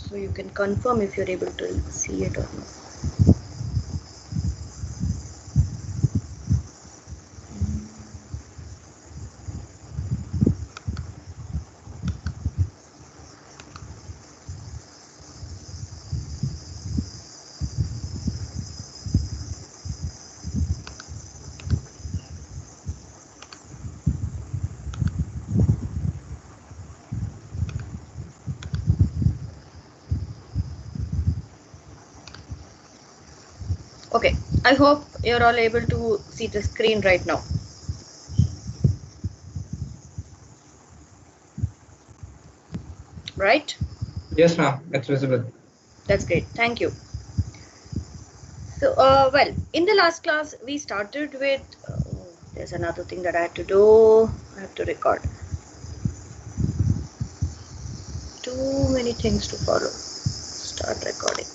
so you can confirm if you're able to see it or not. Okay, I hope you're all able to see the screen right now. Right? Yes, ma'am. It's visible. That's great. Thank you. So, well, in the last class, we started with, there's another thing that I had to do. I have to record. Too many things to follow. Start recording.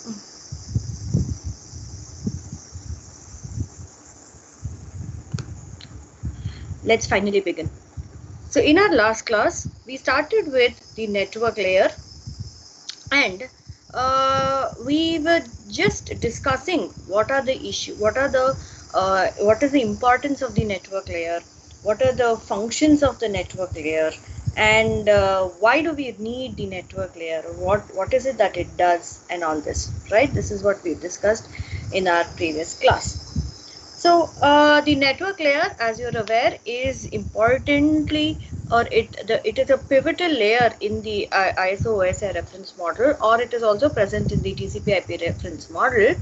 Let's finally begin. So in our last class, we started with the network layer, and we were just discussing what are the issue, what is the importance of the network layer, what are the functions of the network layer, and why do we need the network layer, what is it that it does, and all this, right? This is what we discussed in our previous class. So the network layer, as you're aware, is importantly, or it is a pivotal layer in the ISO OSI reference model, or it is also present in the TCP/IP reference model.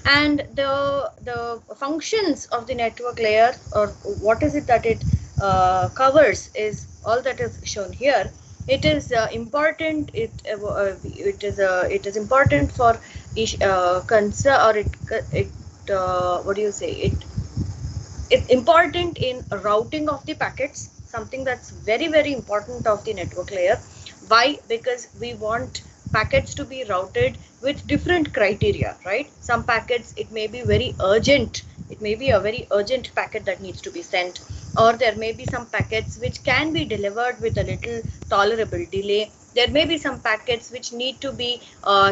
And the functions of the network layer, or what is it that it covers, is all that is shown here. It is important. It is important for concern, or what do you say? It's important in routing of the packets, something that's very, very important of the network layer. Why? Because we want packets to be routed with different criteria, right? Some packets, it may be very urgent. It may be a very urgent packet that needs to be sent, or there may be some packets which can be delivered with a little tolerable delay. There may be some packets which need to be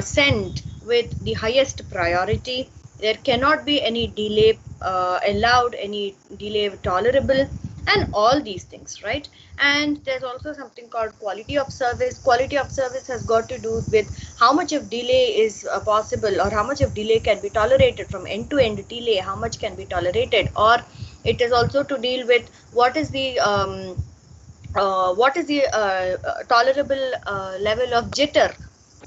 sent with the highest priority. There cannot be any delay allowed, any delay tolerable, and all these things, right? And there's also something called quality of service. Quality of service has got to do with how much of delay is possible, or how much of delay can be tolerated. From end to end delay, how much can be tolerated, or it is also to deal with what is the tolerable level of jitter,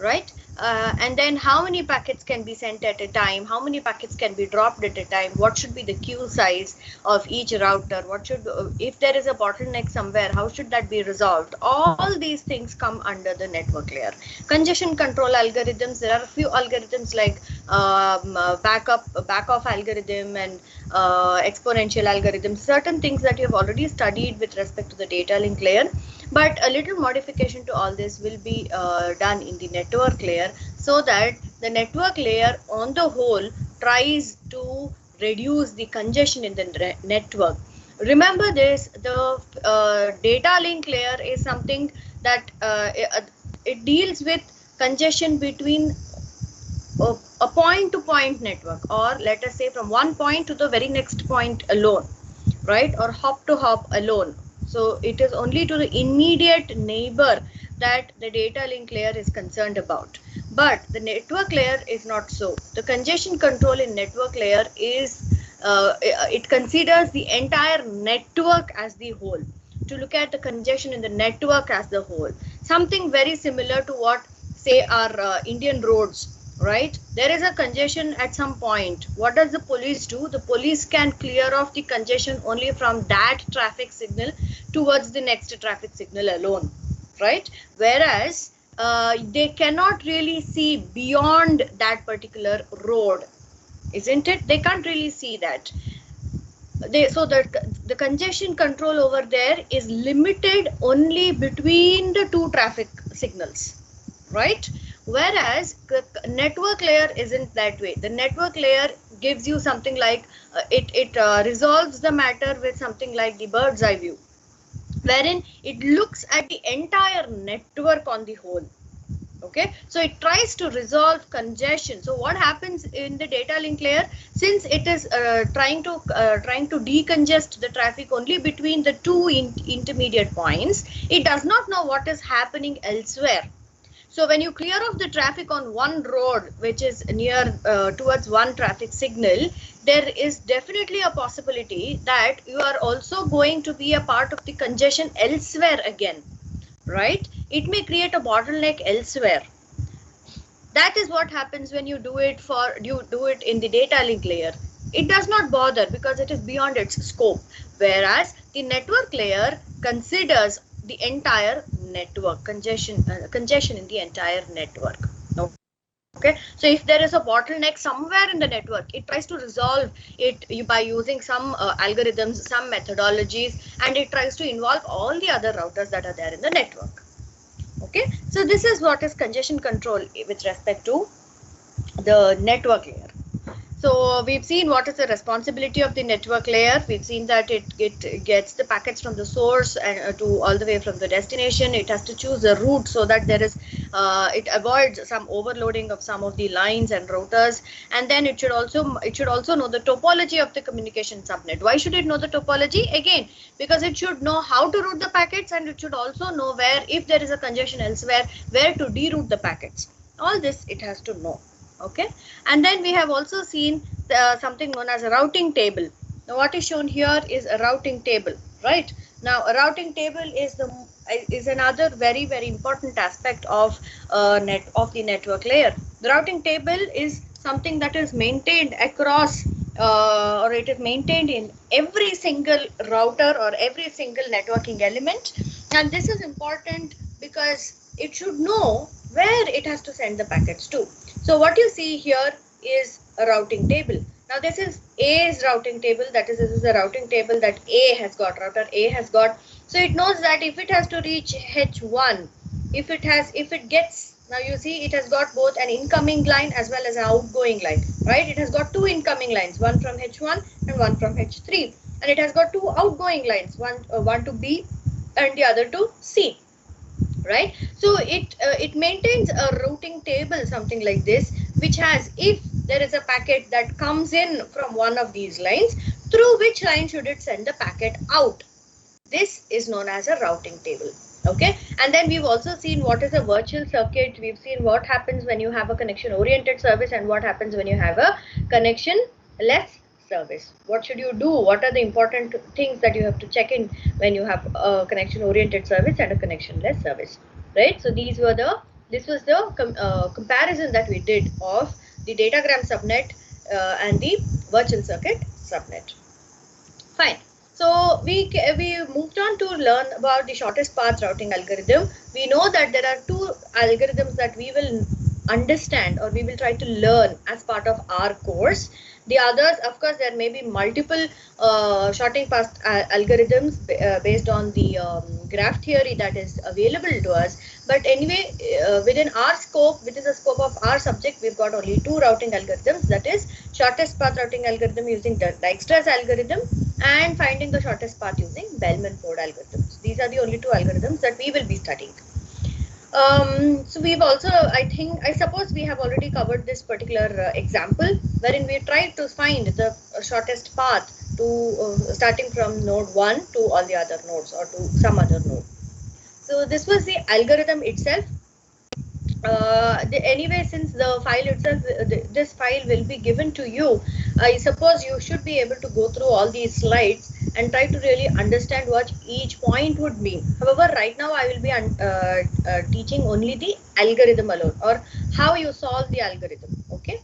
right? And then how many packets can be sent at a time, how many packets can be dropped at a time, what should be the queue size of each router, what should, if there is a bottleneck somewhere, how should that be resolved? All these things come under the network layer. Congestion control algorithms, there are a few algorithms like back off algorithm, and exponential algorithms, certain things that you have already studied with respect to the data link layer. But a little modification to all this will be done in the network layer, so that the network layer on the whole tries to reduce the congestion in the network. Remember this, the data link layer is something that it deals with congestion between a point to point network, or let us say from one point to the very next point alone, right? Or hop to hop alone. So it is only to the immediate neighbor that the data link layer is concerned about. But the network layer is not so. The congestion control in network layer is it considers the entire network as the whole, to look at the congestion in the network as the whole. Something very similar to what, say, our Indian roads, right? There is a congestion at some point. What does the police do? The police can clear off the congestion only from that traffic signal towards the next traffic signal alone, right? Whereas they cannot really see beyond that particular road, isn't it? They can't really see that. So the congestion control over there is limited only between the two traffic signals, right? Whereas network layer isn't that way. The network layer gives you something like it resolves the matter with something like the bird's eye view, wherein it looks at the entire network on the whole. Okay, so it tries to resolve congestion. So what happens in the data link layer, since it is trying to decongest the traffic only between the two intermediate points, it does not know what is happening elsewhere. So when you clear off the traffic on one road, which is near towards one traffic signal, there is definitely a possibility that you are also going to be a part of the congestion elsewhere again, right? It may create a bottleneck elsewhere. That is what happens when you do it in the data link layer. It does not bother because it is beyond its scope, whereas the network layer considers the entire network congestion in the entire network. Okay, so if there is a bottleneck somewhere in the network, it tries to resolve it by using some algorithms, some methodologies, and it tries to involve all the other routers that are there in the network. Okay, so this is what is congestion control with respect to the network layer. So we've seen what is the responsibility of the network layer. We've seen that it gets the packets from the source and to all the way from the destination. It has to choose a route so that there is it avoids some overloading of some of the lines and routers. And then it should also know the topology of the communication subnet. Why should it know the topology? Again, because it should know how to route the packets, and it should also know where, if there is a congestion elsewhere, where to deroute the packets. All this it has to know. Okay, and then we have also seen something known as a routing table. Now what is shown here is a routing table, right? Now a routing table is another very important aspect of the network layer. The routing table is something that is maintained across or it is maintained in every single router or every single networking element, and this is important because it should know where it has to send the packets to. So what you see here is a routing table. Now this is A's routing table, that is, this is the routing table that A has got, router A has got. So it knows that if it has to reach H1, if it gets, now you see it has got both an incoming line as well as an outgoing line, right? It has got two incoming lines, one from H1 and one from H3, and it has got two outgoing lines, one to B and the other to C. Right, so it maintains a routing table, something like this, which has, if there is a packet that comes in from one of these lines, through which line should it send the packet out. This is known as a routing table. Okay, and then we've also seen what is a virtual circuit. We've seen what happens when you have a connection oriented service and what happens when you have a connection less service. What should you do? What are the important things that you have to check in when you have a connection oriented service and a connection less service, right? So this was the comparison that we did of the datagram subnet and the virtual circuit subnet. Fine. So we moved on to learn about the shortest path routing algorithm. We know that there are two algorithms that we will understand or we will try to learn as part of our course. The others, of course, there may be multiple shorting path algorithms based on the graph theory that is available to us. But anyway, within our scope, within the scope of our subject, we've got only two routing algorithms, that is shortest path routing algorithm using the Dijkstra's algorithm and finding the shortest path using Bellman-Ford algorithms. These are the only two algorithms that we will be studying. So we've also, I suppose we have already covered this particular example wherein we tried to find the shortest path to starting from node 1 to all the other nodes or to some other node. So this was the algorithm itself. Anyway, since the file itself, this file will be given to you, I suppose you should be able to go through all these slides and try to really understand what each point would mean. However, right now I will be teaching only the algorithm alone, or how you solve the algorithm. Okay,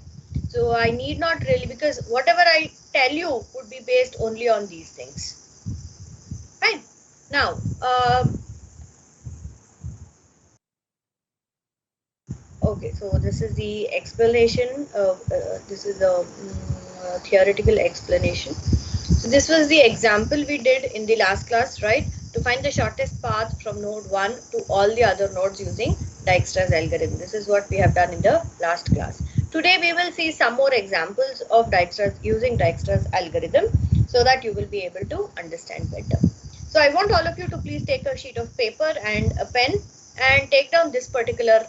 so I need not really, because whatever I tell you would be based only on these things. Fine. Now, okay, so this is the explanation. This is the theoretical explanation. So this was the example we did in the last class, right? To find the shortest path from node 1 to all the other nodes using Dijkstra's algorithm. This is what we have done in the last class. Today we will see some more examples of using Dijkstra's algorithm so that you will be able to understand better. So I want all of you to please take a sheet of paper and a pen and take down this particular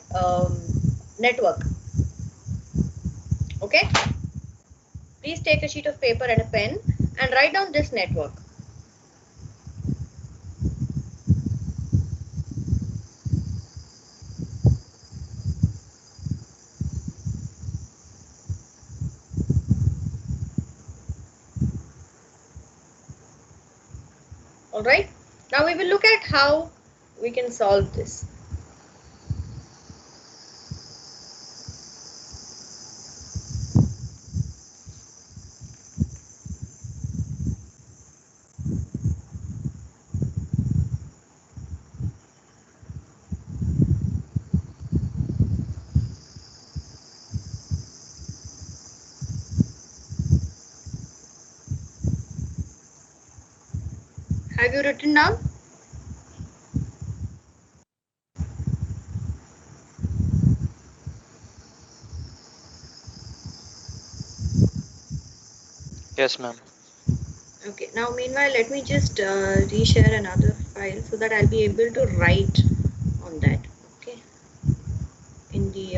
network. Okay, please take a sheet of paper and a pen and write down this network. All right, now we will look at how we can solve this. Have you written down? Yes, ma'am. Okay, now meanwhile let me just reshare another file so that I'll be able to write on that. Okay, in the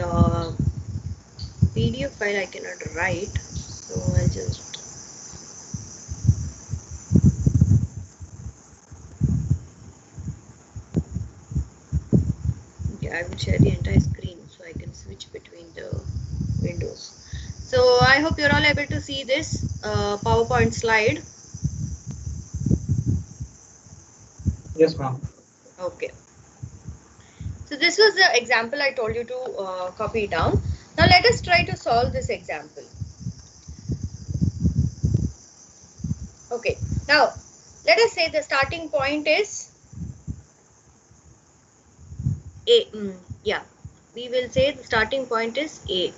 PDF file I cannot write, so I'll just I will share the entire screen so I can switch between the windows. So I hope you're all able to see this PowerPoint slide. Yes, ma'am. Okay. So this was the example I told you to copy down. Now let us try to solve this example. Okay. Now let us say the starting point is A. Yeah, we will say the starting point is A.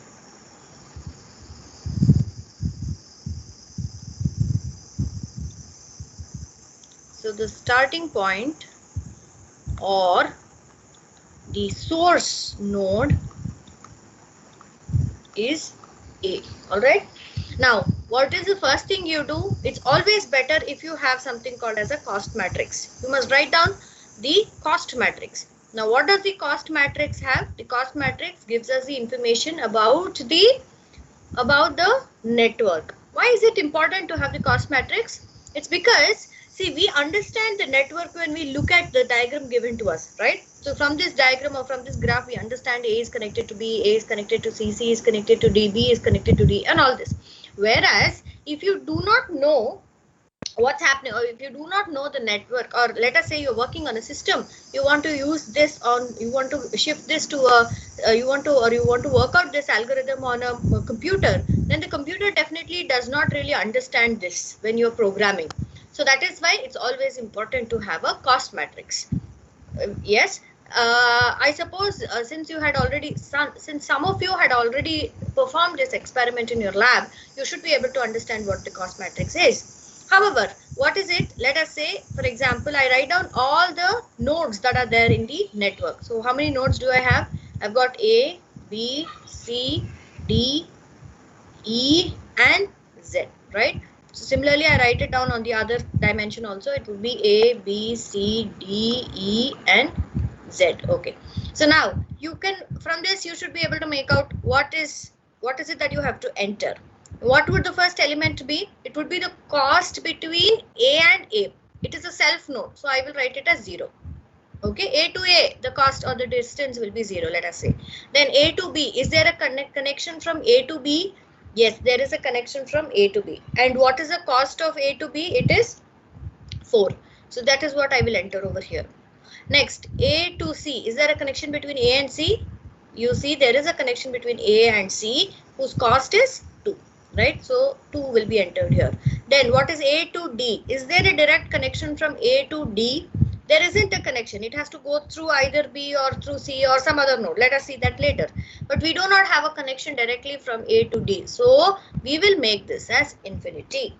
So the starting point or the source node is A. All right. Now, what is the first thing you do? It's always better if you have something called as a cost matrix. You must write down the cost matrix. Now, what does the cost matrix have? The cost matrix gives us the information about the network. Why is it important to have the cost matrix? It's because, see, we understand the network when we look at the diagram given to us, right? So from this diagram or from this graph, we understand A is connected to B, A is connected to C, C is connected to D, B is connected to D, and all this. Whereas, if you do not know what's happening, or if you do not know the network, or let us say you're working on a system, you want to use this on, you want to shift this to a, you want to work out this algorithm on a computer, then the computer definitely does not really understand this when you're programming. So that is why it's always important to have a cost matrix. Yes. I suppose since you had already, since some of you had already performed this experiment in your lab, you should be able to understand what the cost matrix is. However, what is it? Let us say, for example, I write down all the nodes that are there in the network. So how many nodes do I have? I've got A, B, C, D, E, and Z, right? So similarly, I write it down on the other dimension also. It would be A, B, C, D, E, and Z. Okay. So now you can, from this you should be able to make out what is it that you have to enter. What would the first element be? It would be the cost between A and A. It is a self node, so I will write it as 0. Okay, A to A, the cost or the distance will be 0, let us say. Then A to B, is there a connection from A to B? Yes, there is a connection from A to B. And what is the cost of A to B? It is 4. So that is what I will enter over here. Next, A to C, is there a connection between A and C? You see there is a connection between A and C whose cost is 2, right? So 2 will be entered here. Then what is A to D? Is there a direct connection from A to D? There isn't a connection. It has to go through either B or through C or some other node. Let us see that later. But we do not have a connection directly from A to D. So we will make this as infinity.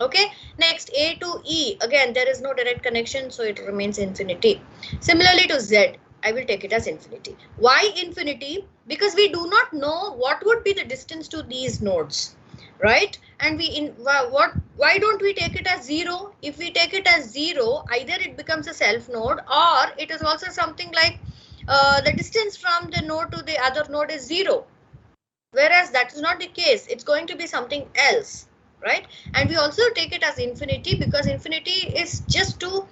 Okay, next A to E, again there is no direct connection, so it remains infinity. Similarly to Z, I will take it as infinity. Why infinity? Because we do not know what would be the distance to these nodes. right? And why don't we take it as 0? If we take it as 0, either it becomes a self node, or it is also something like the distance from the node to the other node is 0. Whereas that is not the case, it's going to be something else, right? And we also take it as infinity, because infinity is just to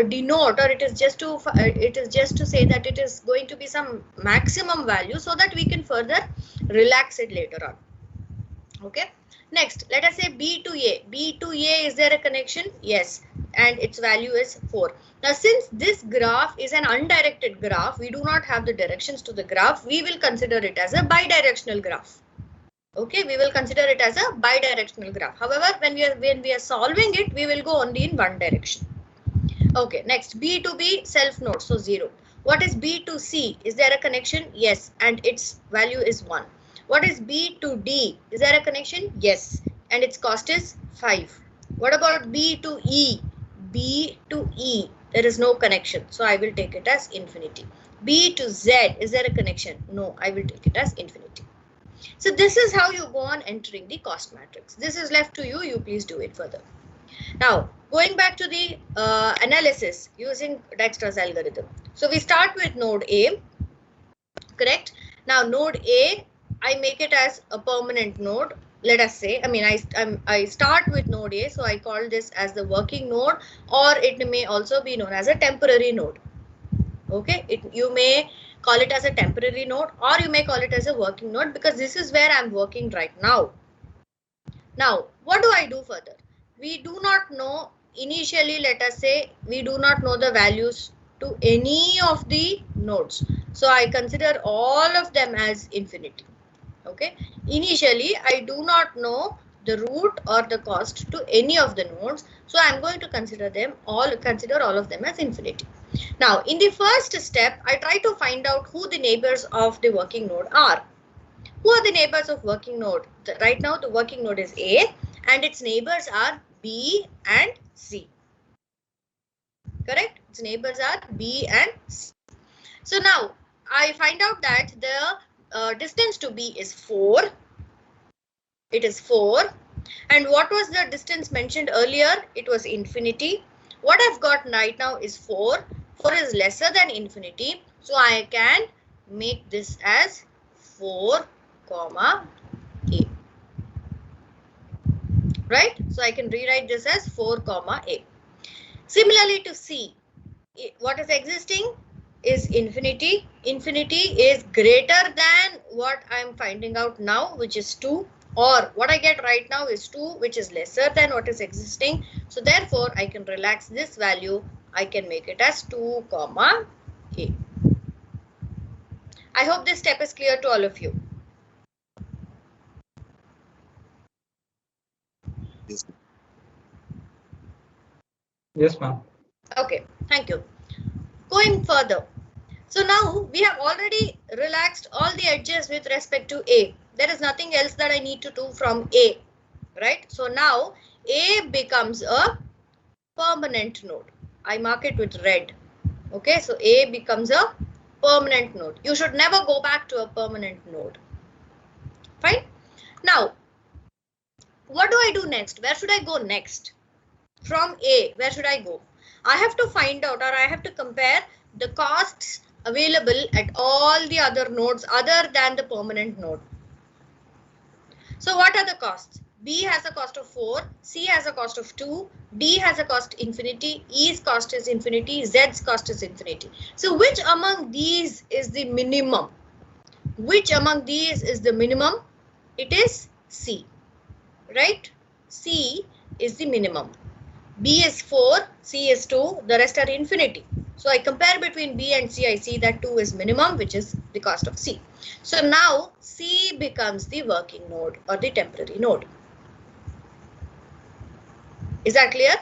denote, or it is just to say that it is going to be some maximum value, so that we can further relax it later on. Okay, next let us say B to A. B to A, is there a connection? Yes, and its value is 4. Now since this graph is an undirected graph, we do not have the directions to the graph, we will consider it as a bidirectional graph. Okay, we will consider it as a bidirectional graph. However, when we are solving it, we will go only in one direction. Okay, next B to B, self node, so 0. What is B to C? Is there a connection? Yes, and its value is 1. What is B to D? Is there a connection? Yes, and its cost is 5. What about B to E? B to E, there is no connection, so I will take it as infinity. B to Z, is there a connection? No, I will take it as infinity. So this is how you go on entering the cost matrix. This is left to you, you please do it further. Now, going back to the analysis using Dijkstra's algorithm. So we start with node A, correct? Now node A, I make it as a permanent node. Let us say, I start with node A, so I call this as the working node, or it may also be known as a temporary node. Okay, you may call it as a temporary node, or you may call it as a working node, because this is where I'm working right now. Now, what do I do further? We do not know initially, let us say, we do not know the values to any of the nodes. So I consider all of them as infinity. Okay, initially I do not know the root or the cost to any of the nodes, so I'm going to consider all of them as infinity. Now in the first step, I try to find out who the neighbors of the working node are. Who are the neighbors of working node? Right now the working node is A, and its neighbors are B and C. Correct? Its neighbors are B and C. So now I find out that the distance to B is 4. It is 4. And what was the distance mentioned earlier? It was infinity. What I've got right now is 4. 4 is lesser than infinity. So I can make this as 4, comma A. Right? So I can rewrite this as 4, comma A. Similarly to C, what is existing is infinity. Infinity is greater than what I'm finding out now, which is 2. Or what I get right now is 2, which is lesser than what is existing. So therefore, I can relax this value. I can make it as 2, comma A. I hope this step is clear to all of you. Yes. Yes, ma'am. Okay, thank you. Going further. So now we have already relaxed all the edges with respect to A. There is nothing else that I need to do from A, right? So now A becomes a permanent node. I mark it with red. Okay, so A becomes a permanent node. You should never go back to a permanent node. Fine. Now, what do I do next? Where should I go next? From A, where should I go? I have to find out, or I have to compare the costs available at all the other nodes other than the permanent node. So what are the costs? B has a cost of 4, C has a cost of 2, D has a cost infinity, E's cost is infinity, Z's cost is infinity. So which among these is the minimum? Which among these is the minimum? It is C, right? C is the minimum. B is 4, C is 2, the rest are infinity. So I compare between B and C, I see that 2 is minimum, which is the cost of C. So now C becomes the working node or the temporary node. Is that clear?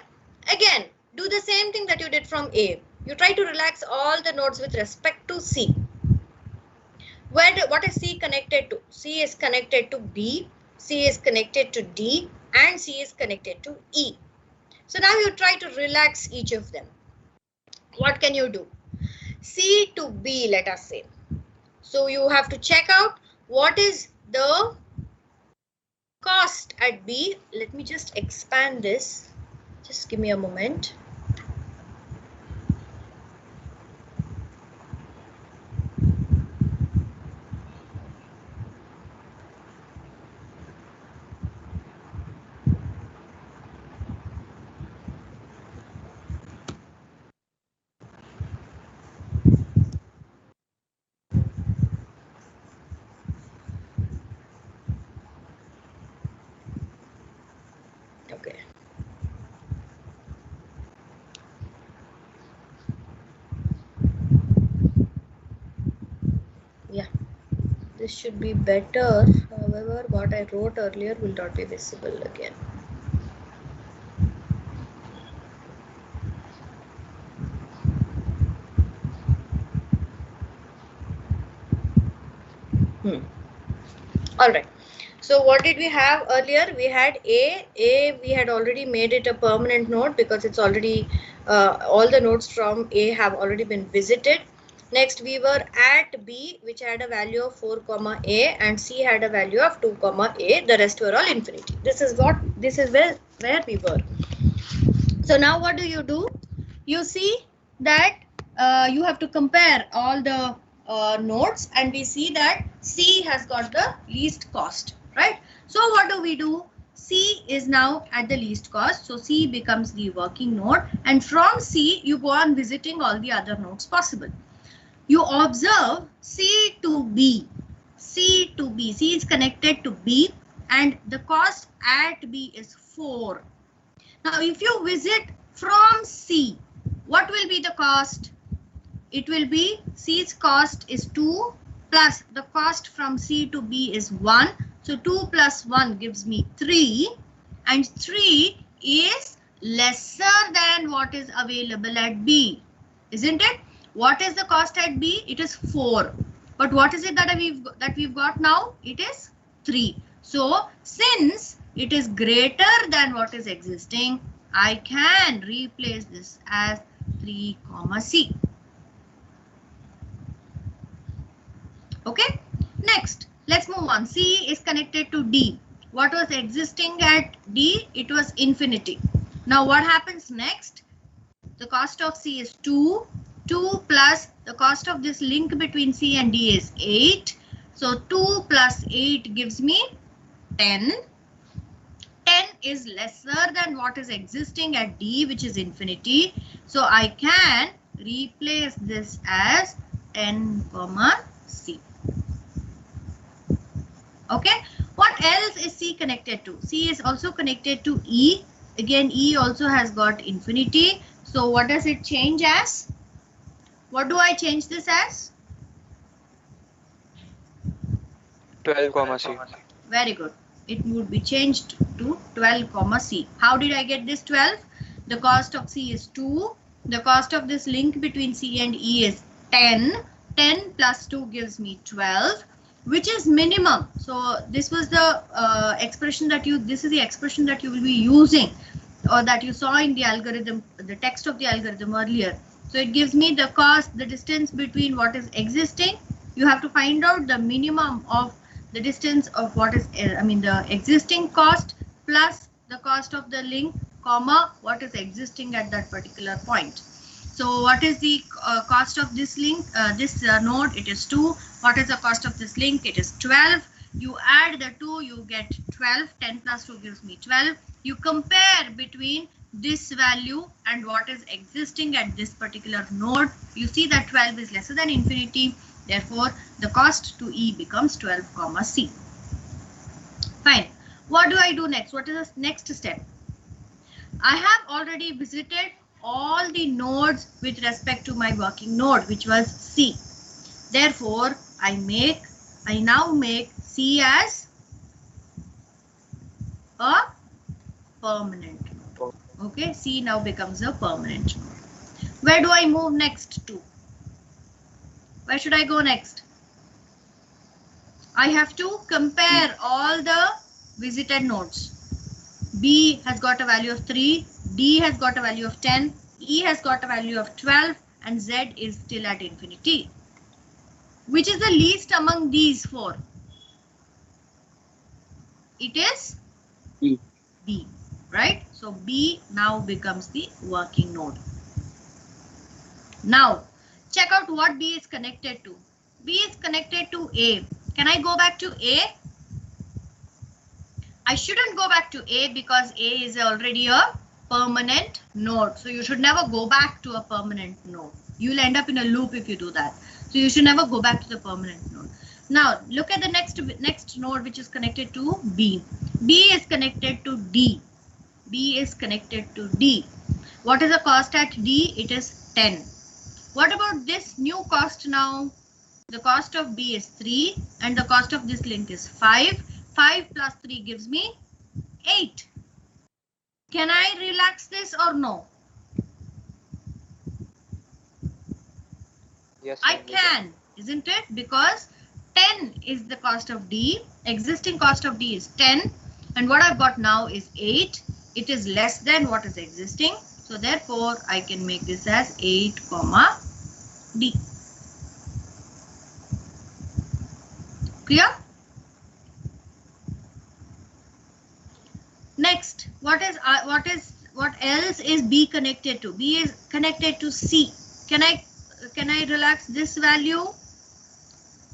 Again, do the same thing that you did from A. You try to relax all the nodes with respect to C. What is C connected to? C is connected to B, C is connected to D, and C is connected to E. So now you try to relax each of them. What can you do? C to B, let us say. So you have to check out what is the cost at B. Let me just expand this. Just give me a moment. Okay. Yeah, this should be better. However, what I wrote earlier will not be visible again. All right. So what did we have earlier? We had A. We had already made it a permanent node because it's already all the nodes from A have already been visited. Next we were at B, which had a value of 4 comma A, and C had a value of 2 comma A. The rest were all infinity. This is where we were. So now what do? You see that you have to compare all the nodes, and we see that C has got the least cost, right? So what do? C is now at the least cost, so C becomes the working node, and from C you go on visiting all the other nodes possible. You observe C to B. C is connected to B, and the cost at B is 4. Now if you visit from C, what will be the cost? It will be C's cost is 2 plus the cost from C to B is 1. So 2 plus 1 gives me 3, and 3 is lesser than what is available at B, isn't it? What is the cost at B? It is 4. But what is it that we've got now? It is 3. So since it is greater than what is existing, I can replace this as 3 comma C. Okay, next let's move on. C is connected to D. What was existing at D? It was infinity. Now what happens next? The cost of C is 2. 2 plus the cost of this link between C and D is 8. So 2 plus 8 gives me 10. 10 is lesser than what is existing at D, which is infinity. So I can replace this as 10 comma C. Okay, what else is C connected to? C is also connected to E. Again, E also has got infinity. So what does it change as? What do I change this as? 12 comma C. Very good. It would be changed to 12 comma C. How did I get this 12? The cost of C is 2. The cost of this link between C and E is 10. 10 plus 2 gives me 12, which is minimum. So this was the expression that this is the expression that you will be using, or that you saw in the algorithm, the text of the algorithm earlier. So it gives me the cost, the distance between what is existing. You have to find out the minimum of the distance of what is, the existing cost plus the cost of the link, comma, what is existing at that particular point. So what is the cost of this link, this node? It is 2. What is the cost of this link? It is 12. You add the 2, you get 12. 10 plus 2 gives me 12. You compare between this value and what is existing at this particular node. You see that 12 is lesser than infinity. Therefore, the cost to E becomes 12 comma C. Fine. What do I do next? What is the next step? I have already visited all the nodes with respect to my working node, which was C. Therefore, I now make C as a permanent node. Okay, C now becomes a permanent node. Where do I move next to? Where should I go next? I have to compare all the visited nodes. B has got a value of 3, D has got a value of 10, E has got a value of 12, and Z is still at infinity. Which is the least among these 4? It is B. B, right? So B now becomes the working node. Now check out what B is connected to. B is connected to A. Can I go back to A? I shouldn't go back to A because A is already a permanent node. So you should never go back to a permanent node. You'll end up in a loop if you do that. So you should never go back to the permanent node. Now look at the next node which is connected to B. B is connected to D. B is connected to D. What is the cost at D? It is 10. What about this new cost now? The cost of B is 3 and the cost of this link is 5. 5 plus 3 gives me 8. Can I relax this or no? Yes, I ma'am, you can, isn't it? Because 10 is the cost of D. Existing cost of D is 10. And what I've got now is 8. It is less than what is existing. So therefore, I can make this as 8, D. Clear? Next, what else is B connected to? B is connected to C. Can I relax this value?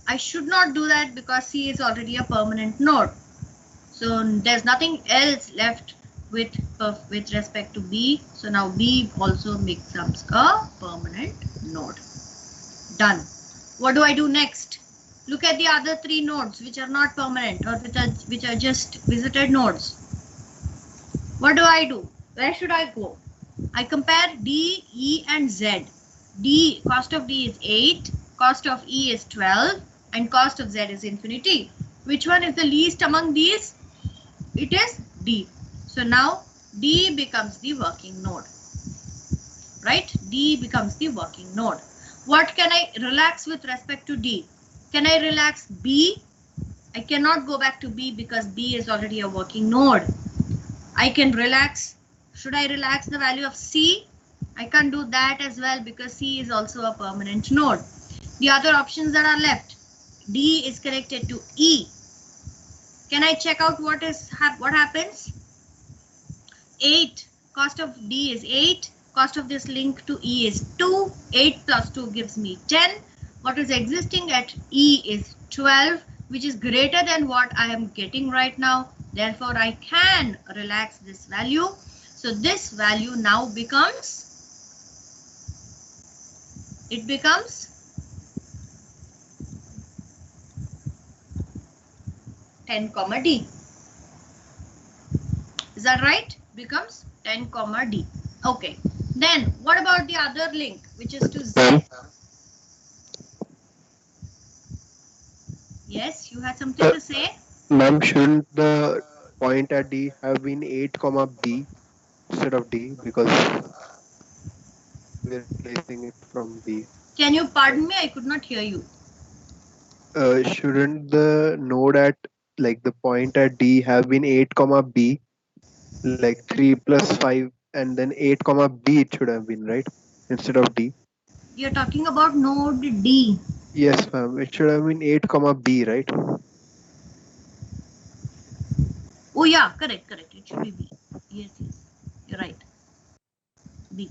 I should not do that because C is already a permanent node. So there's nothing else left with respect to B. So now B also becomes a permanent node. Done. What do I do next? Look at the other 3 nodes which are not permanent or which are just visited nodes. What do I do? Where should I go? I compare D, E and Z. D, cost of D is 8, cost of E is 12 and cost of Z is infinity. Which one is the least among these? It is D. So now D becomes the working node. Right? D becomes the working node. What can I relax with respect to D? Can I relax B? I cannot go back to B because B is already a working node. I can relax. Should I relax the value of C? I can't do that as well because C is also a permanent node. The other options that are left, D is connected to E. Can I check out what happens? 8, cost of D is 8, cost of this link to E is 2, 8 plus 2 gives me 10. What is existing at E is 12, which is greater than what I am getting right now. Therefore, I can relax this value. So this value now becomes, it becomes 10, D. Is that right? Becomes 10, D. Okay. Then what about the other link, which is to Z? Yes, you had something to say? Ma'am, shouldn't the point at D have been 8, B instead of D because we're replacing it from B? Can you pardon me? I could not hear you. Shouldn't the node at like the point at D have been 8, B, like 3 plus 5 and then 8, B it should have been, right? Instead of D. You're talking about node D. Yes, ma'am. It should have been 8, B, right? Oh yeah, correct. It should be B. Yes, you're right. B.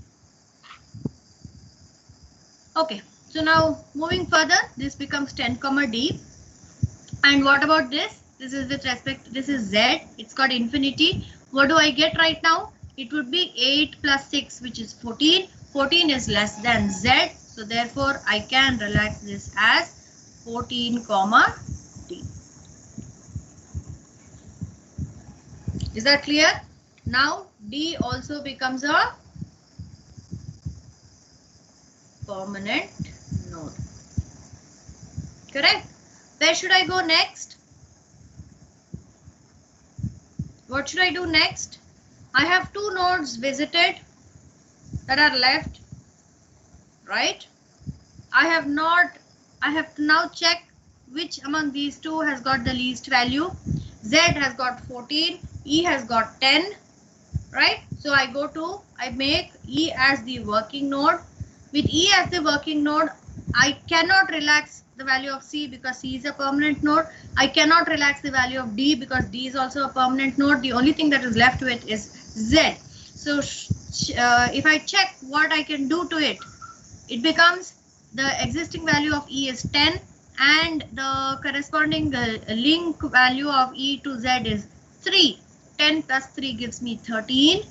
Okay, so now moving further, this becomes 10, D. And what about this? This is with respect, this is Z. It's got infinity. What do I get right now? It would be 8 plus 6, which is 14. 14 is less than Z. So therefore, I can relax this as 14, D. Is that clear? Now D also becomes a permanent node. Correct? Where should I go next? What should I do next? I have 2 nodes visited that are left, right? I have to now check which among these 2 has got the least value. Z has got 14, E has got 10, right? So I make E as the working node. With E as the working node, I cannot relax the value of C because C is a permanent node. I cannot relax the value of D because D is also a permanent node. The only thing that is left with is Z. So if I check what I can do to it, it becomes the existing value of E is 10 and the corresponding link value of E to Z is 3. 10 plus 3 gives me 13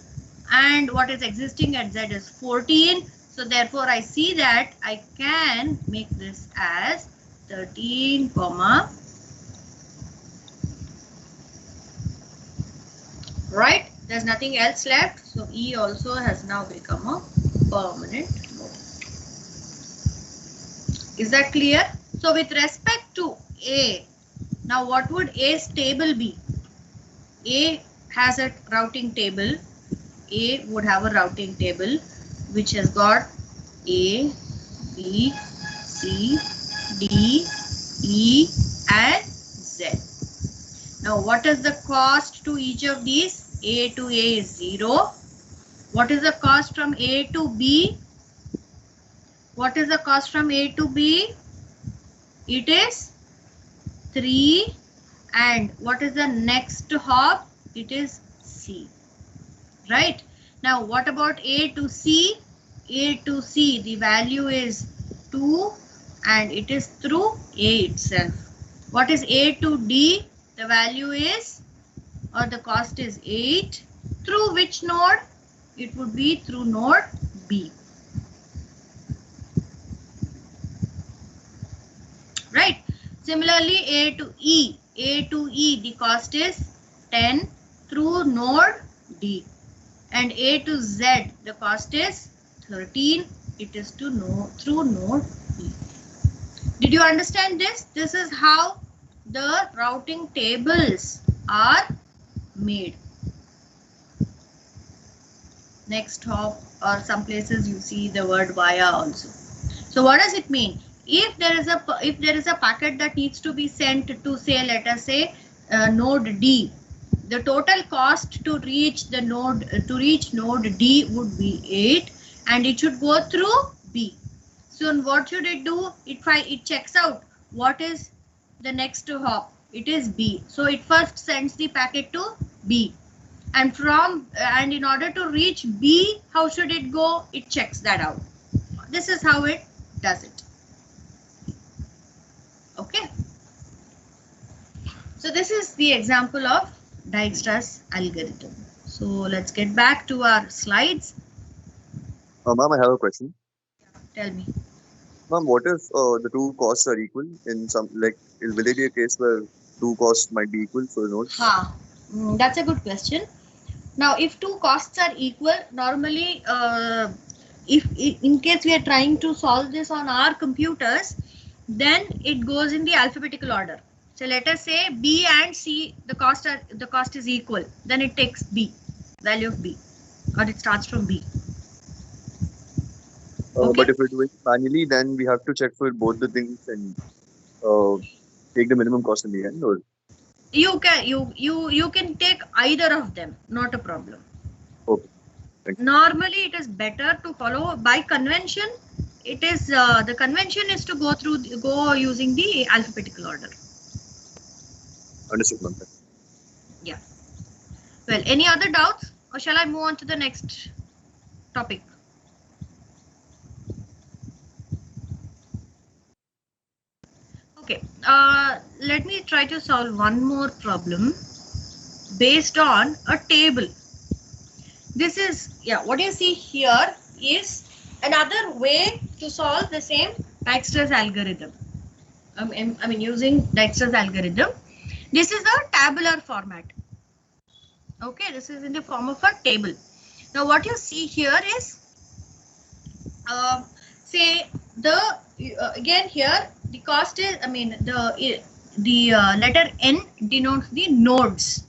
and what is existing at Z is 14. So therefore I see that I can make this as 13 comma, right? There's nothing else left. So E also has now become a permanent node. Is that clear? So with respect to A, now what would A's table be? A has a routing table. A would have a routing table which has got A, B, C, D, E and Z. Now what is the cost to each of these? A to A is 0. What is the cost from A to B? What is the cost from A to B? It is 3. And what is the next hop? It is C. Right? Now what about A to C? A to C, the value is 2 and it is through A itself. What is A to D? The value is, or the cost is 8. Through which node? It would be through node B. Right? Similarly, A to E. A to E, the cost is 10 through node D. And A to Z, the cost is 13. It is to through node E. Did you understand this? This is how the routing tables are made. Next hop, or some places you see the word via also. So what does it mean? If there is a packet that needs to be sent to, say, let us say node D, the total cost to reach the node node D would be 8 and it should go through B. So what should it do? It checks out what is the next hop. It is B. So it first sends the packet to B. And in order to reach B, how should it go? It checks that out. This is how it does it. Okay. So this is the example of Dijkstra's algorithm. So let's get back to our slides. Ma'am, I have a question. Tell me. Ma'am, what if the two costs are equal in some, like, will there be a case where two costs might be equal for the nodes? That's a good question. Now, if two costs are equal, normally, if in case we are trying to solve this on our computers, then it goes in the alphabetical order. So let us say B and C, the cost is equal. Then it takes B, value of B, or it starts from B. Okay. But if we're doing it manually, then we have to check for both the things and take the minimum cost in the end, or you can take either of them, not a problem. okay. Thank you. Normally, it is better to follow by convention. It is the convention is to go using the alphabetical order. Understood, ma'am. Yeah. Well, any other doubts, or shall I move on to the next topic? Okay. Let me try to solve one more problem based on a table. This is, yeah, what you see here is another way to solve the same Dijkstra's algorithm. I mean using Dijkstra's algorithm. This is a tabular format. Okay, this is in the form of a table. Now what you see here is, say again here the cost is, the letter N denotes the nodes.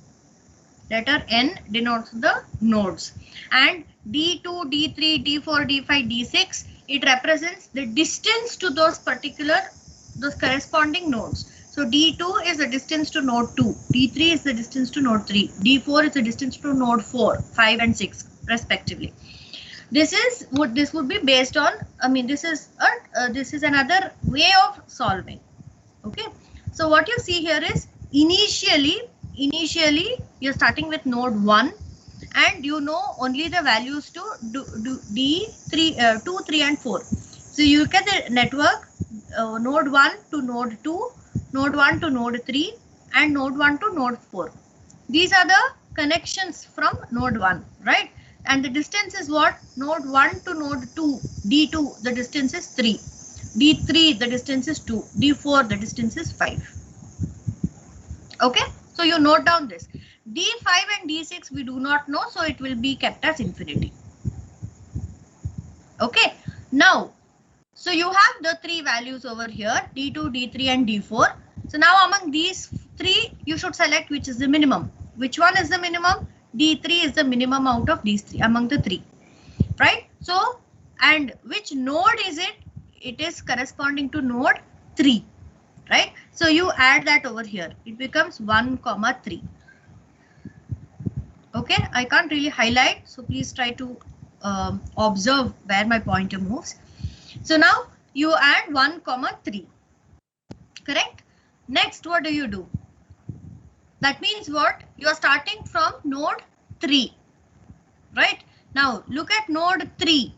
Letter N denotes the nodes, and D2, D3, D4, D5, D6, it represents the distance to those corresponding nodes. So D2 is the distance to node 2, D3 is the distance to node 3, D4 is the distance to node 4, 5 and 6 respectively. This would be based on, this is another way of solving. Okay, so what you see here is initially you're starting with node 1 and you know only the values to D3, 2, 3 and 4. So you look at the network, node 1 to node 2, node 1 to node 3 and node 1 to node 4. These are the connections from node 1, right? And the distance is what? Node 1 to node 2, D2, the distance is 3. D3, the distance is 2. D4, the distance is 5. Okay, so you note down this. D5 and D6 we do not know, so it will be kept as infinity. Okay, now, so you have the three values over here, D2, D3 and D4. So now among these three, you should select which is the minimum. Which one is the minimum? D3 is the minimum out of these three, among the three, right? So, and which node is it? It is corresponding to node 3, right? So you add that over here. It becomes 1, 3. Okay, I can't really highlight, so please try to observe where my pointer moves. So now you add 1, 3. Correct? Next, what do you do? That means what? You are starting from node 3, right? Now look at node 3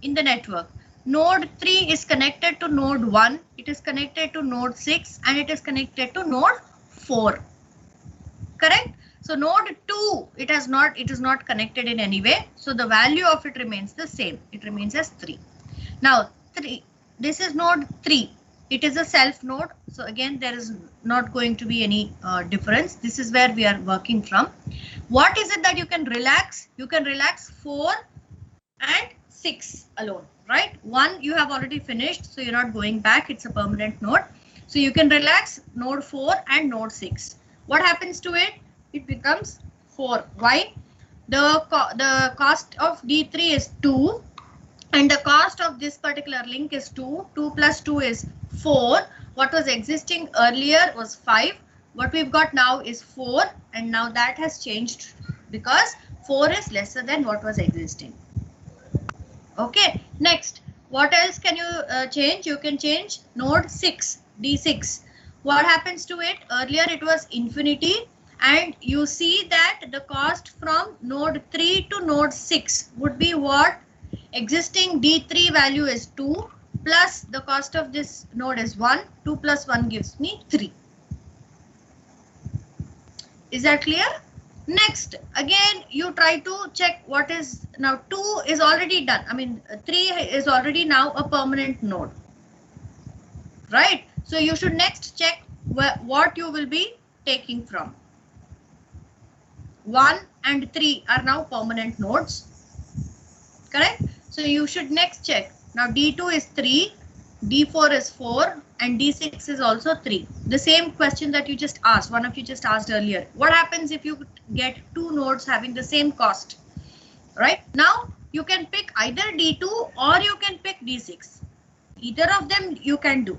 in the network. Node 3 is connected to node 1, it is connected to node 6 and it is connected to node 4. Correct? So node 2, it is not connected in any way. So the value of it remains the same. It remains as 3. Now 3, this is node 3. It is a self node. So again, there is not going to be any difference. This is where we are working from. What is it that you can relax? You can relax 4 and 6 alone, right? 1 you have already finished, so you're not going back. It's a permanent node. So you can relax node 4 and node 6. What happens to it? It becomes 4. Why? The cost of D3 is 2 and the cost of this particular link is 2. 2 plus 2 is 4. What was existing earlier was 5. What we've got now is 4 and now that has changed because 4 is lesser than what was existing. Okay, next, what else can you change? You can change node 6, D6. What happens to it? Earlier it was infinity and you see that the cost from node 3 to node 6 would be what? Existing D3 value is 2 plus the cost of this node is 1. 2 plus 1 gives me 3. Is that clear? Next, again, you try to check what is now 2 is already done. I mean, 3 is already now a permanent node, right? So you should next check what you will be taking from. 1 and 3 are now permanent nodes, correct? So you should next check. Now D2 is 3, D4 is 4 and D6 is also 3. The same question that you just asked, one of you just asked earlier. What happens if you get two nodes having the same cost, right? Now you can pick either D2 or you can pick D6. Either of them you can do.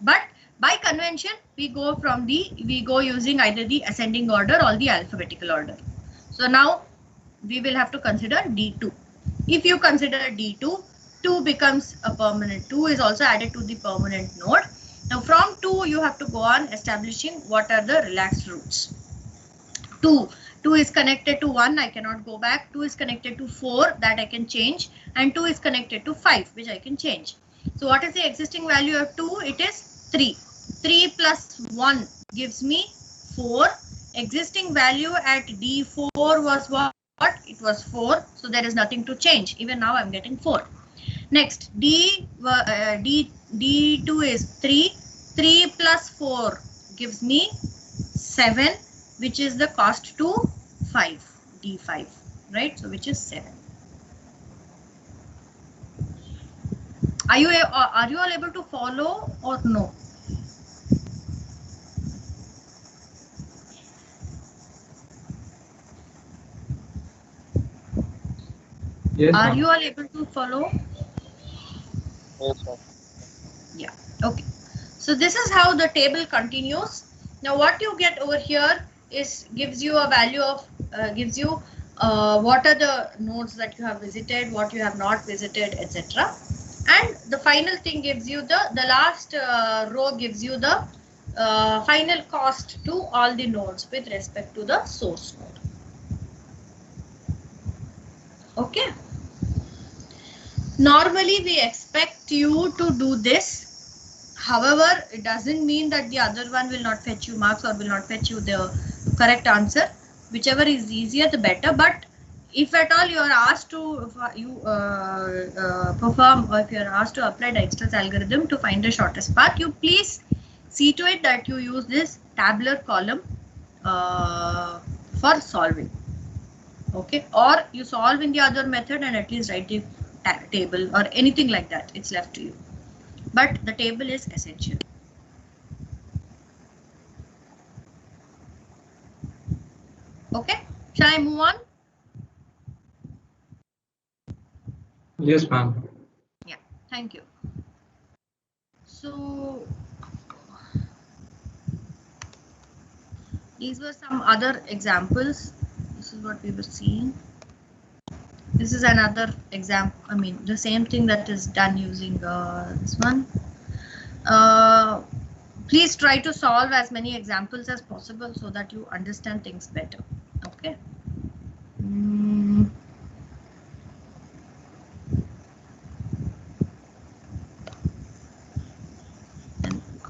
But by convention, we go using either the ascending order or the alphabetical order. So now we will have to consider D2. If you consider D2, 2 becomes a permanent. 2 is also added to the permanent node. Now from 2 you have to go on establishing what are the relaxed roots. 2 is connected to 1, I cannot go back. 2 is connected to 4, that I can change, and 2 is connected to 5, which I can change. So what is the existing value of 2? It is 3. 3 plus 1 gives me 4. Existing value at D4 was what? It was 4. So there is nothing to change. Even now I'm getting 4. Next, D2 is 3. 3 plus 4 gives me 7, which is the cost to 5, D5, right? So which is 7. Are you all able to follow or no? Yes, Are ma'am. you all able to follow? Yes, ma'am. Yeah, okay. So this is how the table continues. Now what you get over here is gives you a value of what are the nodes that you have visited, what you have not visited, etc. and the final thing gives you the last row gives you the final cost to all the nodes with respect to the source node. Okay. Normally we expect you to do this. However, it doesn't mean that the other one will not fetch you marks or will not fetch you the correct answer. Whichever is easier, the better. But if at all you are asked to perform, or if you are asked to apply Dijkstra's algorithm to find the shortest path, you please see to it that you use this tabular column for solving. Okay, or you solve in the other method and at least write the table or anything like that. It's left to you. But the table is essential. Okay, shall I move on? Yes, ma'am. Yeah, thank you. So these were some other examples. This is what we were seeing. This is another example. I mean, the same thing that is done using this one. Please try to solve as many examples as possible so that you understand things better. Okay. And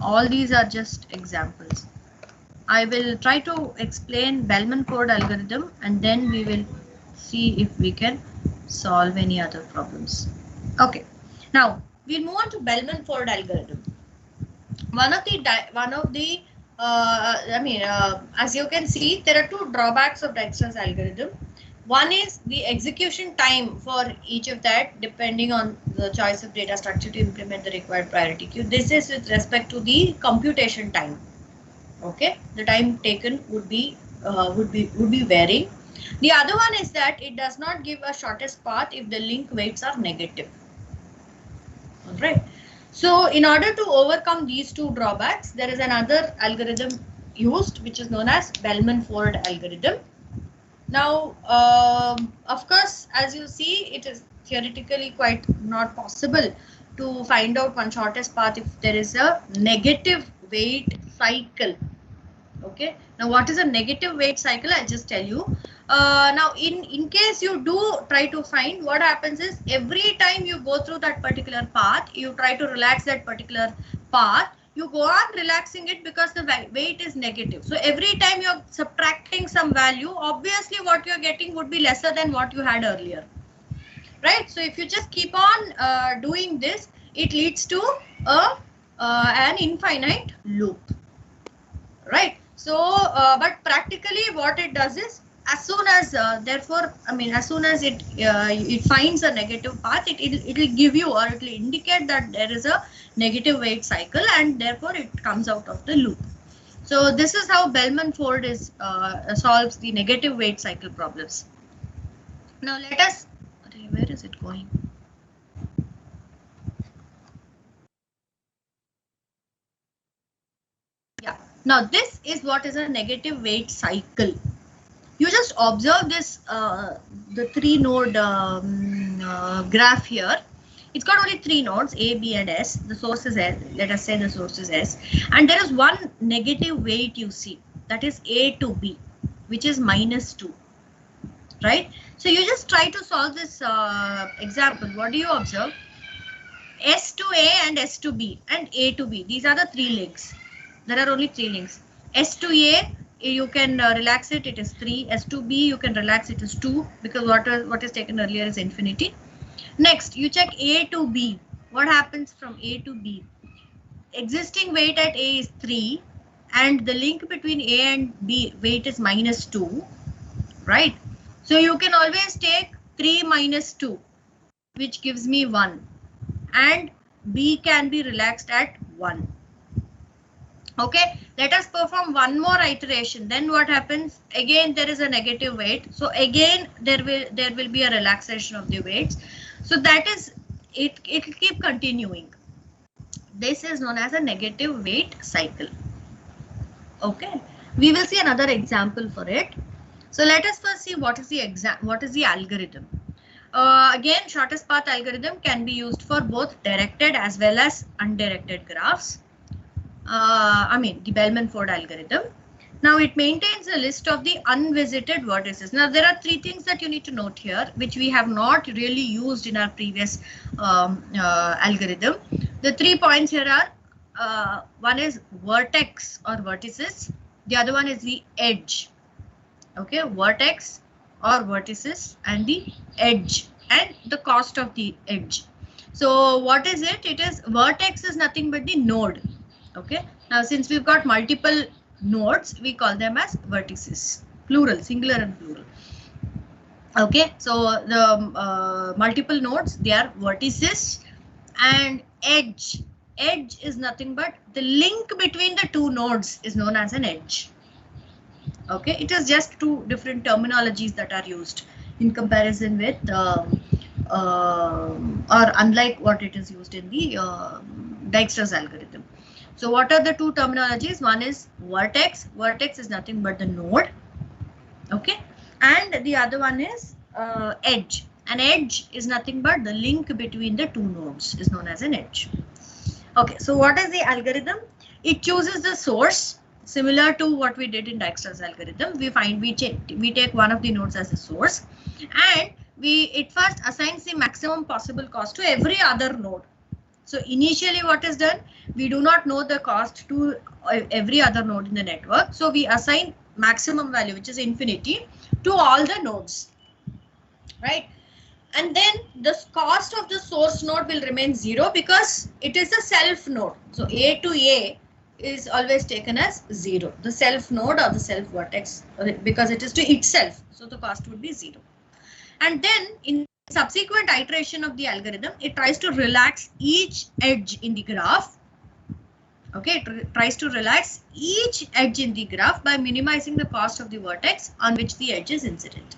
all these are just examples. I will try to explain Bellman-Ford algorithm and then we will see if we can solve any other problems. Okay. Now we'll move on to Bellman-Ford algorithm. As you can see, there are two drawbacks of Dijkstra's algorithm. One is the execution time for each of that, depending on the choice of data structure to implement the required priority queue. This is with respect to the computation time. Okay, the time taken would be varying. The other one is that it does not give a shortest path if the link weights are negative. All right. So in order to overcome these two drawbacks, there is another algorithm used, which is known as Bellman-Ford algorithm. Now, of course, as you see, it is theoretically quite not possible to find out one shortest path if there is a negative weight cycle. Okay. Now, what is a negative weight cycle? I'll just tell you. Now, in case you do try to find, what happens is every time you go through that particular path, you try to relax that particular path, you go on relaxing it because the weight is negative. So every time you're subtracting some value, obviously what you're getting would be lesser than what you had earlier. Right? So if you just keep on doing this, it leads to an infinite loop. Right? So, but practically what it does is, as soon as as soon as it finds a negative path, it will give you, or it will indicate that there is a negative weight cycle, and therefore it comes out of the loop. So this is how Bellman-Ford solves the negative weight cycle problems. Now let us, where is it going? Yeah. Now this is what is a negative weight cycle. You just observe this, the three node graph here. It's got only three nodes, A, B, and S. The source is S. Let us say the source is S. And there is one negative weight you see. That is A to B, which is -2. Right? So you just try to solve this example. What do you observe? S to A and S to B and A to B. These are the three links. There are only three links. S to A, you can relax it, it is 3. S to B, you can relax it is 2, because what is taken earlier is infinity. Next, you check A to B. What happens from A to B? Existing weight at A is 3, and the link between A and B weight is -2, right? So you can always take 3 minus 2, which gives me 1, and B can be relaxed at 1. Okay, let us perform one more iteration. Then what happens? Again, there is a negative weight. So again, there will be a relaxation of the weights. So that is it. It will keep continuing. This is known as a negative weight cycle. Okay, we will see another example for it. So let us first see what is the algorithm. Again, shortest path algorithm can be used for both directed as well as undirected graphs. The Bellman-Ford algorithm. Now it maintains a list of the unvisited vertices. Now there are three things that you need to note here, which we have not really used in our previous algorithm. The 3 points here are, one is vertex or vertices. The other one is the edge. Okay, vertex or vertices and the edge and the cost of the edge. So what is it? It is vertex is nothing but the node. Okay, now since we've got multiple nodes, we call them as vertices, plural, singular and plural. Okay, so the multiple nodes, they are vertices, and edge is nothing but the link between the two nodes is known as an edge. Okay, it is just two different terminologies that are used in comparison with or unlike what it is used in the Dijkstra's algorithm. So what are the two terminologies? One is vertex. Vertex is nothing but the node. Okay, and the other one is edge. An edge is nothing but the link between the two nodes is known as an edge. Okay, so what is the algorithm? It chooses the source. Similar to what we did in Dijkstra's algorithm, we take one of the nodes as a source, and it first assigns the maximum possible cost to every other node. So initially what is done, we do not know the cost to every other node in the network. So we assign maximum value, which is infinity, to all the nodes, right? And then the cost of the source node will remain 0 because it is a self node. So A to A is always taken as 0, the self node or the self vertex, because it is to itself. So the cost would be 0. And then in subsequent iteration of the algorithm, it tries to relax each edge in the graph. Okay, it tries to relax each edge in the graph by minimizing the cost of the vertex on which the edge is incident.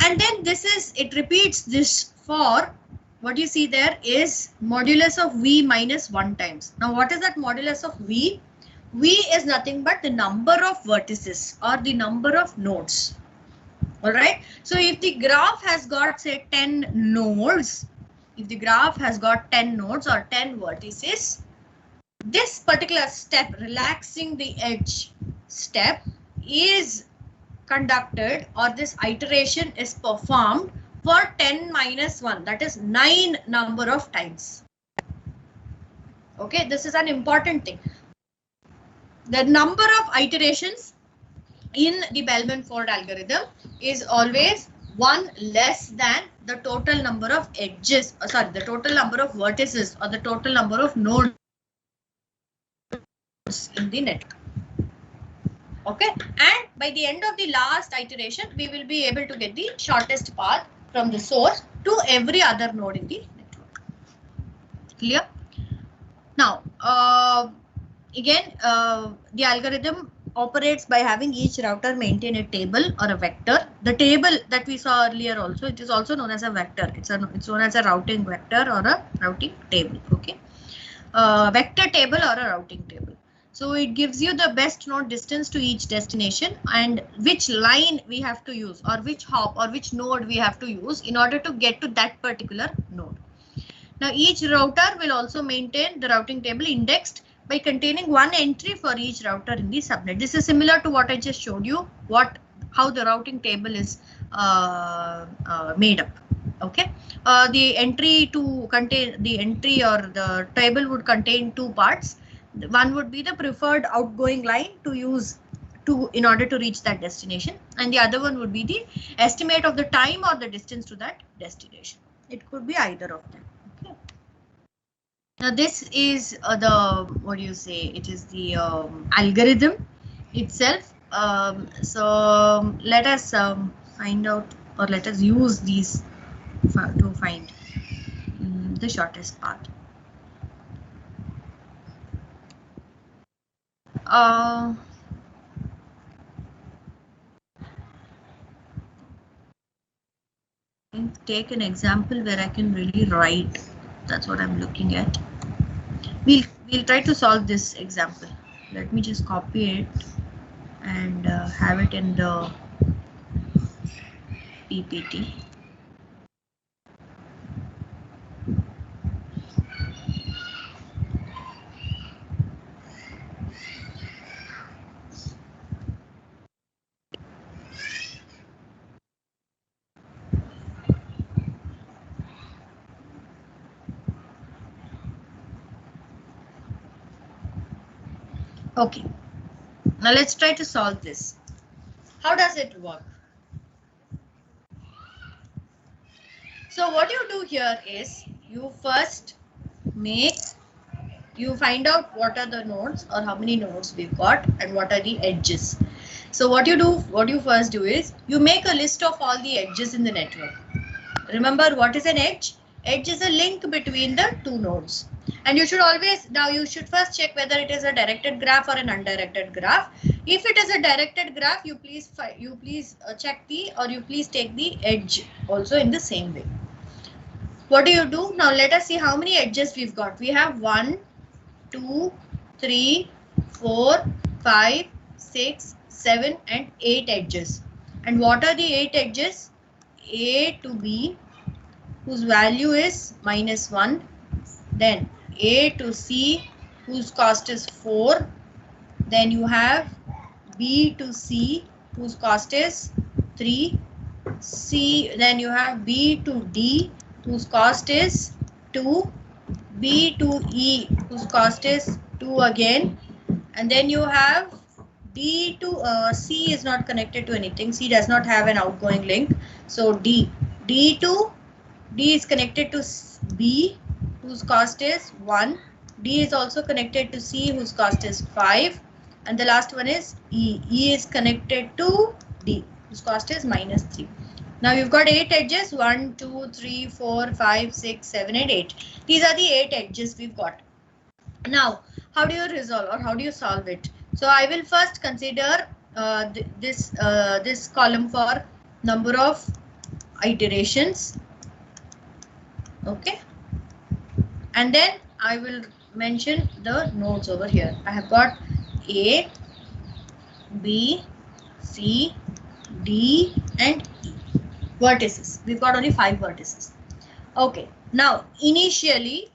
And then it repeats this for what you see there is modulus of V minus 1 times. Now what is that modulus of V? V is nothing but the number of vertices or the number of nodes. All right. So if the graph has got say 10 nodes, if the graph has got 10 nodes or 10 vertices, this particular step, relaxing the edge step, is conducted, or this iteration is performed for 10 minus 1, that is 9 number of times. Okay, this is an important thing. The number of iterations in the Bellman-Ford algorithm is always 1 less than the total number of edges, the total number of vertices or the total number of nodes in the network. Okay, and by the end of the last iteration, we will be able to get the shortest path from the source to every other node in the network. Clear? Now, again, the algorithm operates by having each router maintain a table or a vector. The table that we saw earlier also, it is also known as a vector. It's known as a routing vector or a routing table. Okay, vector table or a routing table. So it gives you the best node distance to each destination and which line we have to use, or which hop or which node we have to use in order to get to that particular node. Now each router will also maintain the routing table indexed by containing one entry for each router in the subnet. This is similar to what I just showed you, how the routing table is made up. Okay, the entry or the table would contain two parts. One would be the preferred outgoing line to use in order to reach that destination, and the other one would be the estimate of the time or the distance to that destination. It could be either of them. Okay. Now this is it is the algorithm itself. So let us find out, or let us use these to find the shortest path. Take an example where I can really write. That's what I'm looking at. We'll try to solve this example. Let me just copy it and have it in the PPT. Okay, now let's try to solve this. How does it work? So what you do here is you first find out what are the nodes or how many nodes we've got and what are the edges. So what you first do is you make a list of all the edges in the network. Remember, what is an edge? Edge is a link between the two nodes. And you should first check whether it is a directed graph or an undirected graph. If it is a directed graph, you please check you please take the edge also in the same way. What do you do? Now let us see how many edges we've got. We have 1, 2, 3, 4, 5, 6, 7 and 8 edges. And what are the 8 edges? A to B, whose value is -1. Then A to C, whose cost is 4. Then you have B to C, whose cost is 3. Then you have B to D, whose cost is 2. B to E, whose cost is 2 again. And then you have D to C is not connected to anything. C does not have an outgoing link. So D is connected to B, whose cost is 1. D is also connected to C, whose cost is 5. And the last one is E. E is connected to D, whose cost is -3. Now you've got 8 edges. 1, 2, 3, 4, 5, 6, 7 and 8. These are the 8 edges we've got. Now, how do you resolve or how do you solve it? So I will first consider this column for number of iterations. Okay. And then I will mention the nodes over here. I have got A, B, C, D and E. Vertices. We've got only 5 vertices. Okay. Now, initially,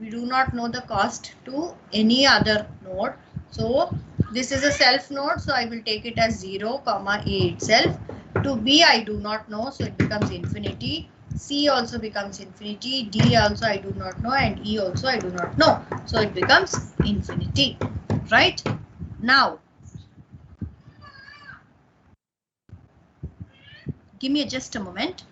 we do not know the cost to any other node. So, this is a self node. So, I will take it as 0, A itself. To B, I do not know. So, it becomes infinity. C also becomes infinity. D also I do not know. And E also I do not know. So, it becomes infinity. Right? Now, give me just a moment.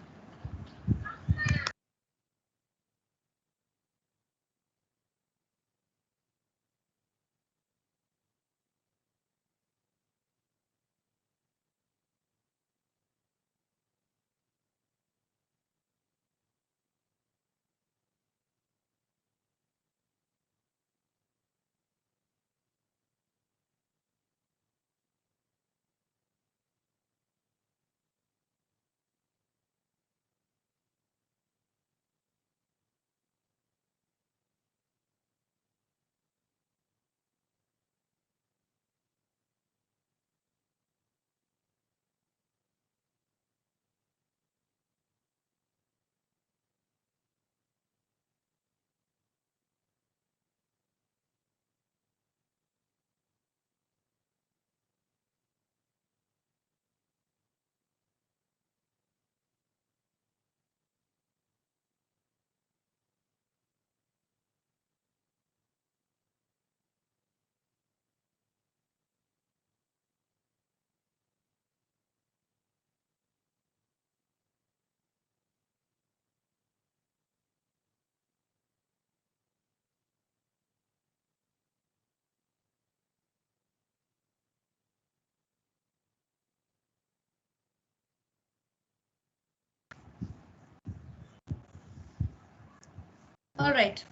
All right,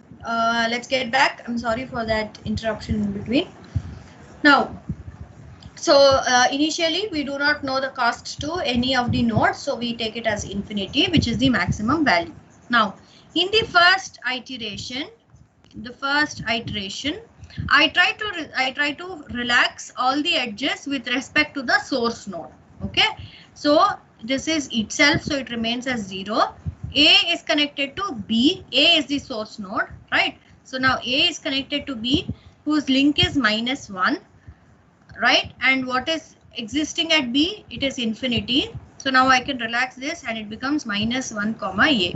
let's get back. I'm sorry for that interruption in between. Now, so initially we do not know the cost to any of the nodes, so we take it as infinity, which is the maximum value. Now, in the first iteration, I try to relax all the edges with respect to the source node. Okay, so this is itself, so it remains as 0. A is connected to B. A is the source node, right? So now A is connected to B, whose link is -1, right? And what is existing at B? It is infinity. So now I can relax this and it becomes -1, A.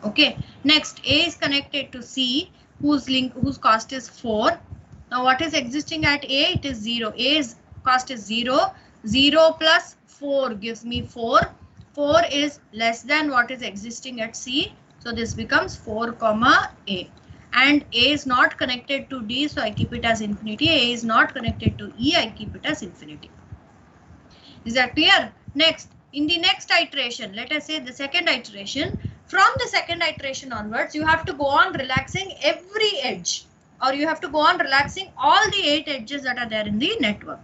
Okay. Next, A is connected to C, whose cost is 4. Now what is existing at A? It is 0. A's cost is 0. 0 plus 4 gives me 4. 4 is less than what is existing at C. So this becomes 4 comma A. And A is not connected to D, so I keep it as infinity. A is not connected to E, I keep it as infinity. Is that clear? Next, in the next iteration, let us say the second iteration, from the second iteration onwards, you have to go on relaxing every edge, or you have to go on relaxing all the 8 edges that are there in the network.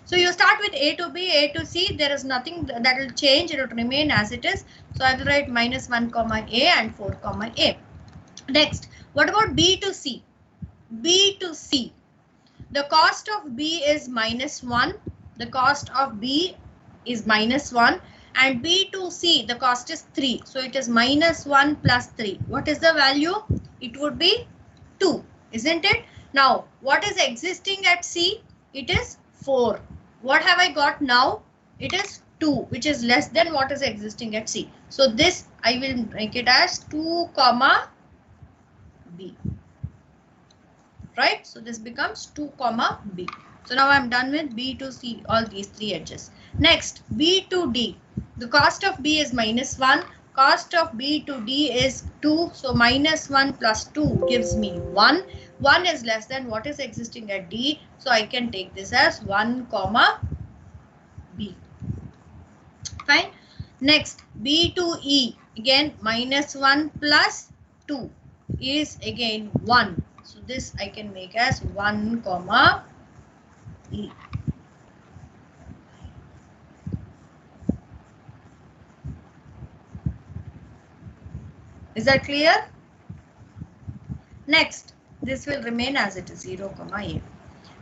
So you start with A to B, A to C. There is nothing that will change. It will remain as it is. So I will write -1 comma A and 4 comma A. Next, what about B to C? B to C. The cost of B is -1. The cost of B is -1. And B to C, the cost is 3. So it is -1 plus 3. What is the value? It would be 2, isn't it? Now, what is existing at C? It is 4. What have I got now? It is 2, which is less than what is existing at C. So this I will make it as 2 comma B. Right? So this becomes 2 comma B. So now I'm done with B to C, all these 3 edges. Next, B to D. The cost of B is -1. Cost of B to D is 2. So -1 plus 2 gives me 1. 1 is less than what is existing at D. So I can take this as 1 comma B. Fine. Next, B to E. Again, -1 plus 2 is again 1. So this I can make as 1 comma E. Is that clear? Next, this will remain as it is 0 comma A.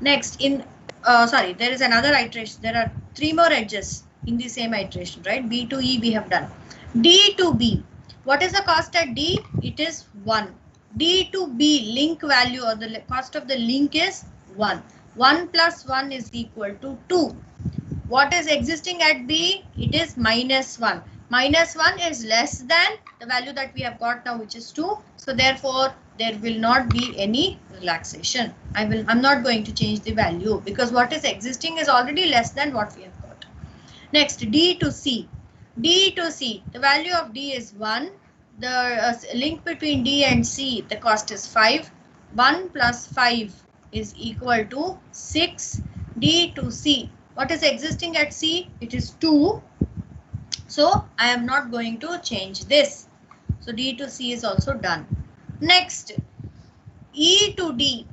Next, there is another iteration. There are 3 more edges in the same iteration, right? B to E we have done. D to B. What is the cost at D? It is 1. D to B link value, or the cost of the link is 1. 1 plus 1 is equal to 2. What is existing at B? It is -1. -1 is less than the value that we have got now, which is 2. So therefore, there will not be any relaxation. I'm not going to change the value because what is existing is already less than what we have got. Next, D to C. D to C. The value of D is 1. The link between D and C, the cost is 5. 1 plus 5 is equal to 6. D to C. What is existing at C? It is 2. So I am not going to change this. So D to C is also done. Next, E to D.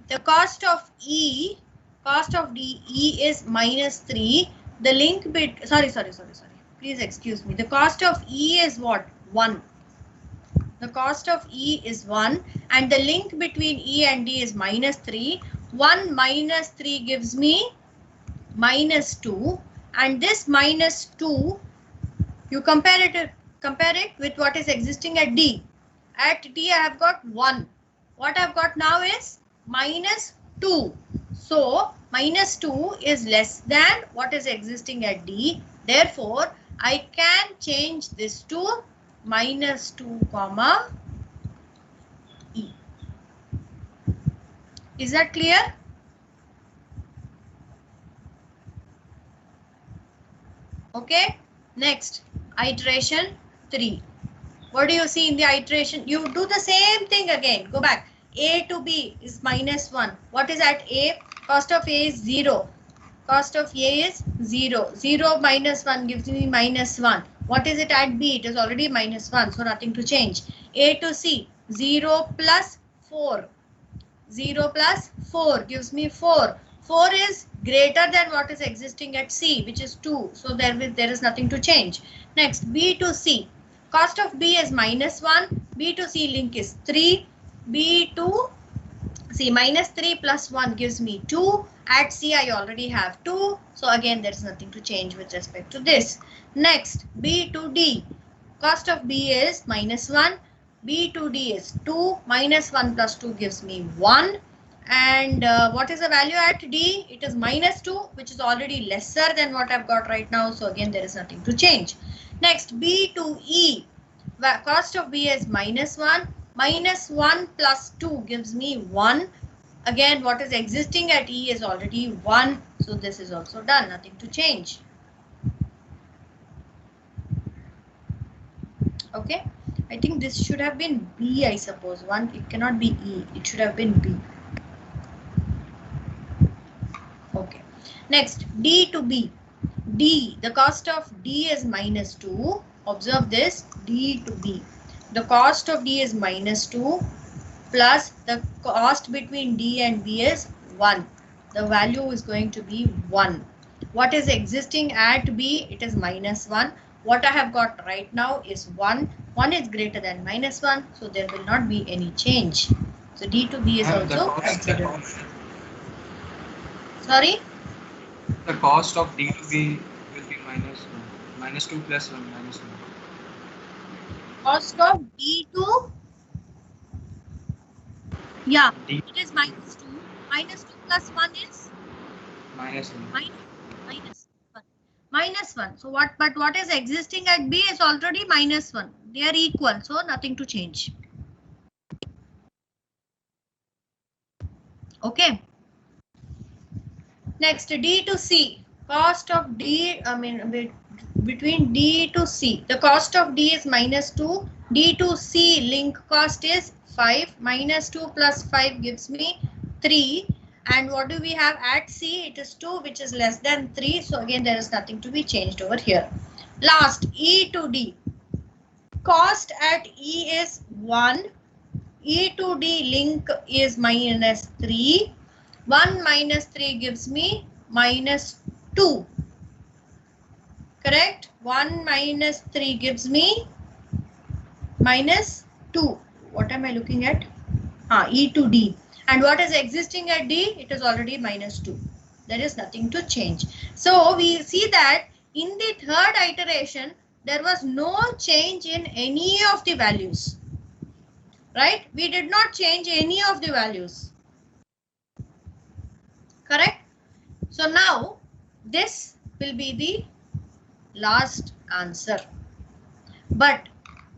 The cost of E is -3. The link bit, sorry. Please excuse me. The cost of E is what? 1. The cost of E is 1 and the link between E and D is -3. 1 minus 3 gives me -2, and this -2, you compare it with what is existing at D. At D I have got 1. What I have got now is -2. So -2 is less than what is existing at D. Therefore, I can change this to -2 comma E. Is that clear? Okay. Next, iteration 3. What do you see in the iteration? You do the same thing again. Go back. A to B is -1. What is at A? Cost of A is 0. Cost of A is 0. 0 minus 1 gives me -1. What is it at B? It is already -1, so nothing to change. A to C, 0 plus 4. 0 plus 4 gives me 4. 4 is greater than what is existing at C, which is 2. So there is nothing to change. Next, B to C. Cost of B is -1. B to C link is 3. B to C, -3 plus 1 gives me 2. At C, I already have 2. So again, there is nothing to change with respect to this. Next, B to D. Cost of B is -1. B to D is 2. -1 plus 2 gives me 1. And what is the value at D? It is -2, which is already lesser than what I've got right now. So again, there is nothing to change. Next, B to E. Cost of B is -1. -1 plus 2 gives me 1. Again, what is existing at E is already 1. So this is also done. Nothing to change. Okay. I think this should have been B, I suppose. 1, it cannot be E. It should have been B. Okay. Next, D to B. D, the cost of D is minus 2. Observe this, D to B. The cost of D is minus 2 plus the cost between D and B is 1. The value is going to be 1. What is existing at B? It is minus 1. What I have got right now is 1. 1 is greater than minus 1, so there will not be any change. So D to B is also considered. Sorry? The cost of D to B will be minus 1. Minus 2 plus 1 minus 1. Cost of D to, yeah, D it is minus 2. Minus 2 plus 1 is minus 1. minus 1. Minus 1. So what is existing at B is already minus 1. They are equal, so nothing to change. Okay. Next, D to C. Cost of D, between D to C. The cost of D is minus 2. D to C link cost is 5. Minus 2 plus 5 gives me 3. And what do we have at C? It is 2, which is less than 3. So again, there is nothing to be changed over here. Last, E to D. Cost at E is 1. E to D link is minus 3. 1 minus 3 gives me minus 2. Correct? 1 minus 3 gives me minus 2. What am I looking at? E to D. And what is existing at D? It is already minus 2. There is nothing to change. So we see that in the third iteration, there was no change in any of the values. Right? We did not change any of the values. Correct? So now this will be the last answer. But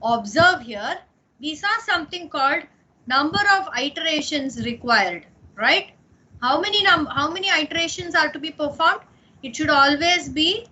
observe here, we saw something called number of iterations required, right? How many iterations are to be performed? It should always be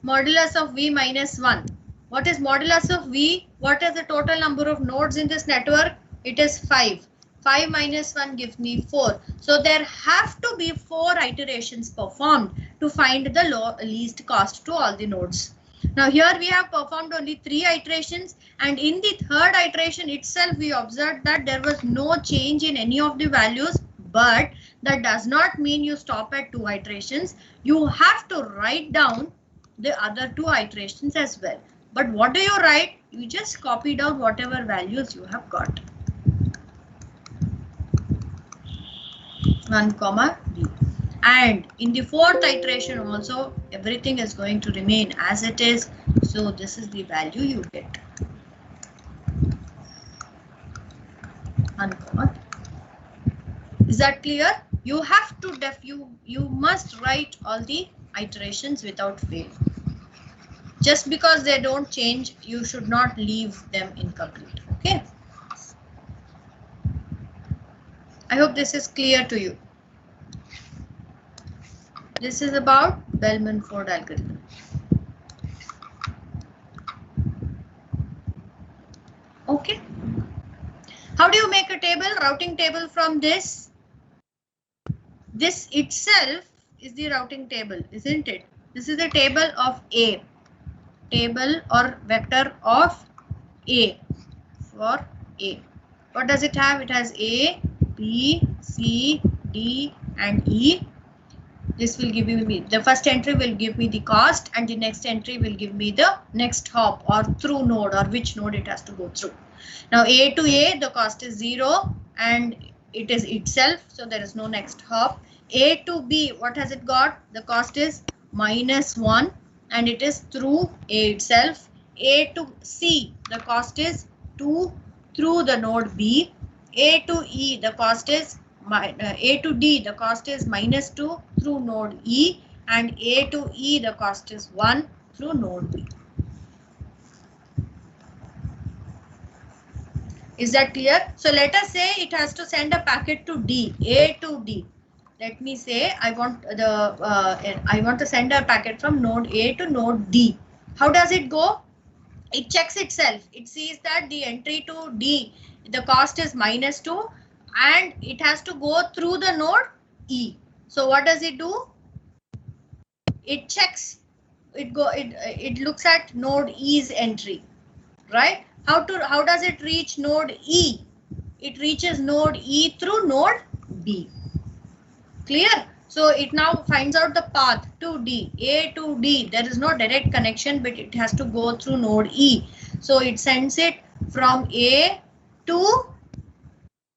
modulus of V minus 1. What is modulus of V? What is the total number of nodes in this network? It is 5. 5 minus 1 gives me 4. So there have to be 4 iterations performed to find the least cost to all the nodes. Now here we have performed only 3 iterations, and in the third iteration itself we observed that there was no change in any of the values, but that does not mean you stop at 2 iterations. You have to write down the other 2 iterations as well. But what do you write? You just copy down whatever values you have got. 1, D. And in the fourth iteration also, everything is going to remain as it is. So this is the value you get. 1, is that clear? You have to you must write all the iterations without fail. Just because they don't change, you should not leave them incomplete. Okay. I hope this is clear to you. This is about Bellman-Ford algorithm. Okay. How do you make a table, routing table from this? This itself is the routing table, isn't it? This is the table of A. Table or vector of A for A. What does it have? It has A, B, C, D and E. This will give me, the first entry will give me the cost, and the next entry will give me the next hop or through node, or which node it has to go through. Now A to A, the cost is 0 and it is itself, so there is no next hop. A to B, what has it got? The cost is -1 and it is through A itself. A to C, the cost is 2 through the node B. A to E, the cost is A to D, the cost is -2 through node E, and A to E, the cost is 1 through node B. Is that clear? So let us say it has to send a packet to D, A to D. Let me say I want to send a packet from node A to node D. How does it go? It checks itself. It sees that the entry to D, the cost is -2, and it has to go through the node E. So what does it do? It checks. It looks at node E's entry, right? How does it reach node E? It reaches node E through node D. Clear? So it now finds out the path to D, A to D. There is no direct connection, but it has to go through node E. So it sends it from A to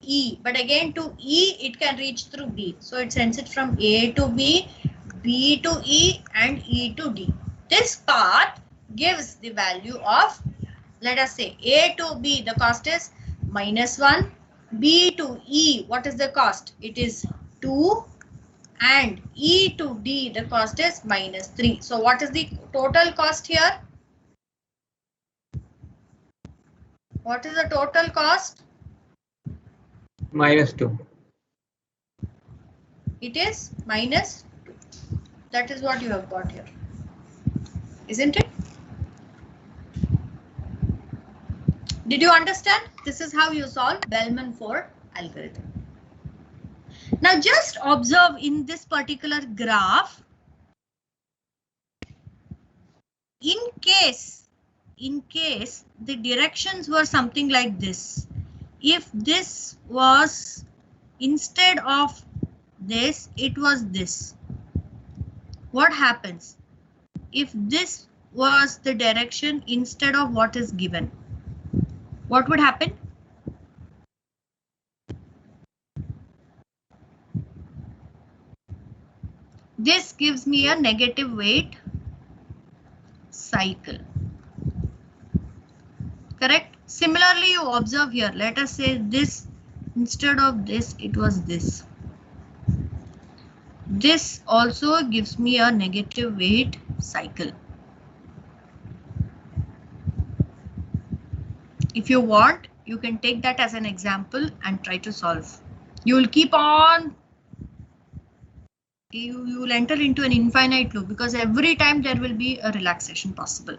E, but again to E it can reach through B. So it sends it from A to B, B to E, and E to D. This path gives the value of, let us say, A to B, the cost is -1. B to E, what is the cost? It is 2. And E to D, the cost is -3. So what is the total cost here? What is the total cost? -2. It is -2. That is what you have got here. Isn't it? Did you understand? This is how you solve Bellman-Ford algorithm. Now just observe in this particular graph, in case the directions were something like this, if this was instead of this, it was this, what happens? If this was the direction instead of what is given, what would happen? This gives me a negative weight cycle. Correct? Similarly, you observe here. Let us say this, instead of this, it was this. This also gives me a negative weight cycle. If you want, you can take that as an example and try to solve. You will keep on. You will enter into an infinite loop because every time there will be a relaxation possible.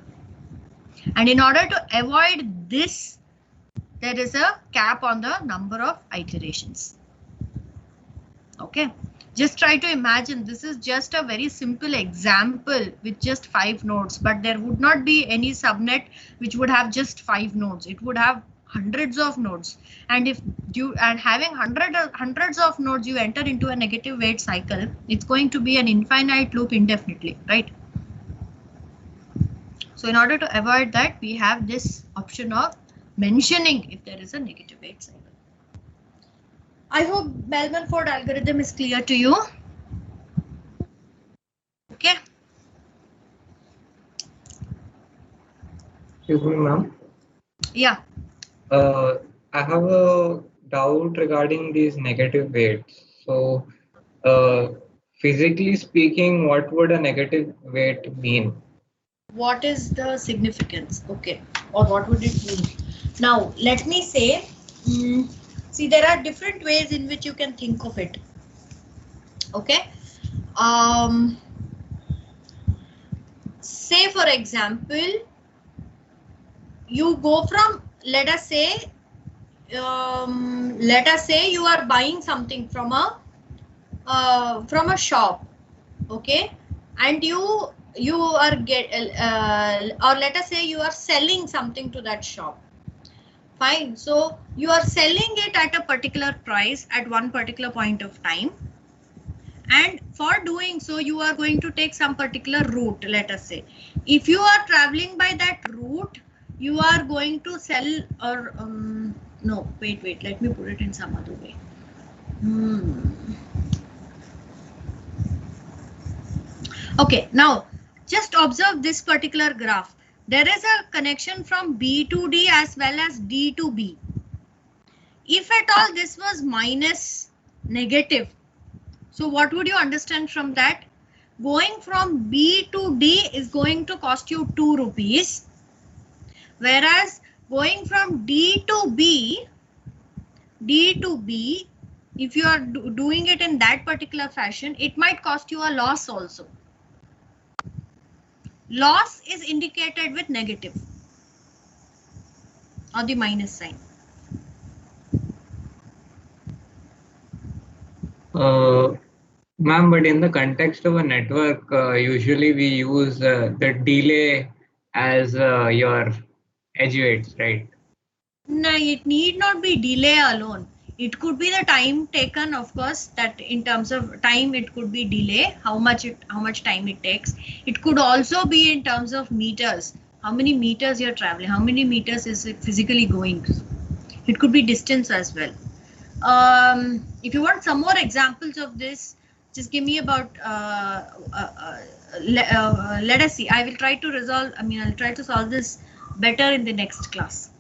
And in order to avoid this, there is a cap on the number of iterations. Okay, just try to imagine this is just a very simple example with just 5 nodes, but there would not be any subnet which would have just 5 nodes. It would have hundreds of nodes, and if you having hundreds of nodes, you enter into a negative weight cycle. It's going to be an infinite loop indefinitely, right? So in order to avoid that, we have this option of mentioning if there is a negative weight cycle. I hope Bellman-Ford algorithm is clear to you. Okay. Excuse me, ma'am. Yeah. I have a doubt regarding these negative weights. So, physically speaking, what would a negative weight mean? What is the significance? Okay, or what would it mean? Now, let me say, see, there are different ways in which you can think of it. Okay. Say, for example, you go from, let us say you are buying something from a shop, okay, and you are or let us say you are selling something to that shop. Fine, so you are selling it at a particular price at one particular point of time, and for doing so you are going to take some particular route. Let us say if you are traveling by that route, you are going to sell, or no, wait, let me put it in some other way. Okay, now just observe this particular graph. There is a connection from B to D as well as D to B. If at all this was minus negative, so what would you understand from that? Going from B to D is going to cost you 2 rupees. Whereas going from D to B, if you are doing it in that particular fashion, it might cost you a loss also. Loss is indicated with negative or the minus sign. Ma'am, but in the context of a network, usually we use the delay as your edge weights, right? No, it need not be delay alone. It could be the time taken, of course, that in terms of time, it could be delay, how much time it takes. It could also be in terms of meters, how many meters you're traveling, how many meters is it physically going. It could be distance as well. If you want some more examples of this, just give me about, let us see. I will try to resolve, I'll try to solve this better in the next class.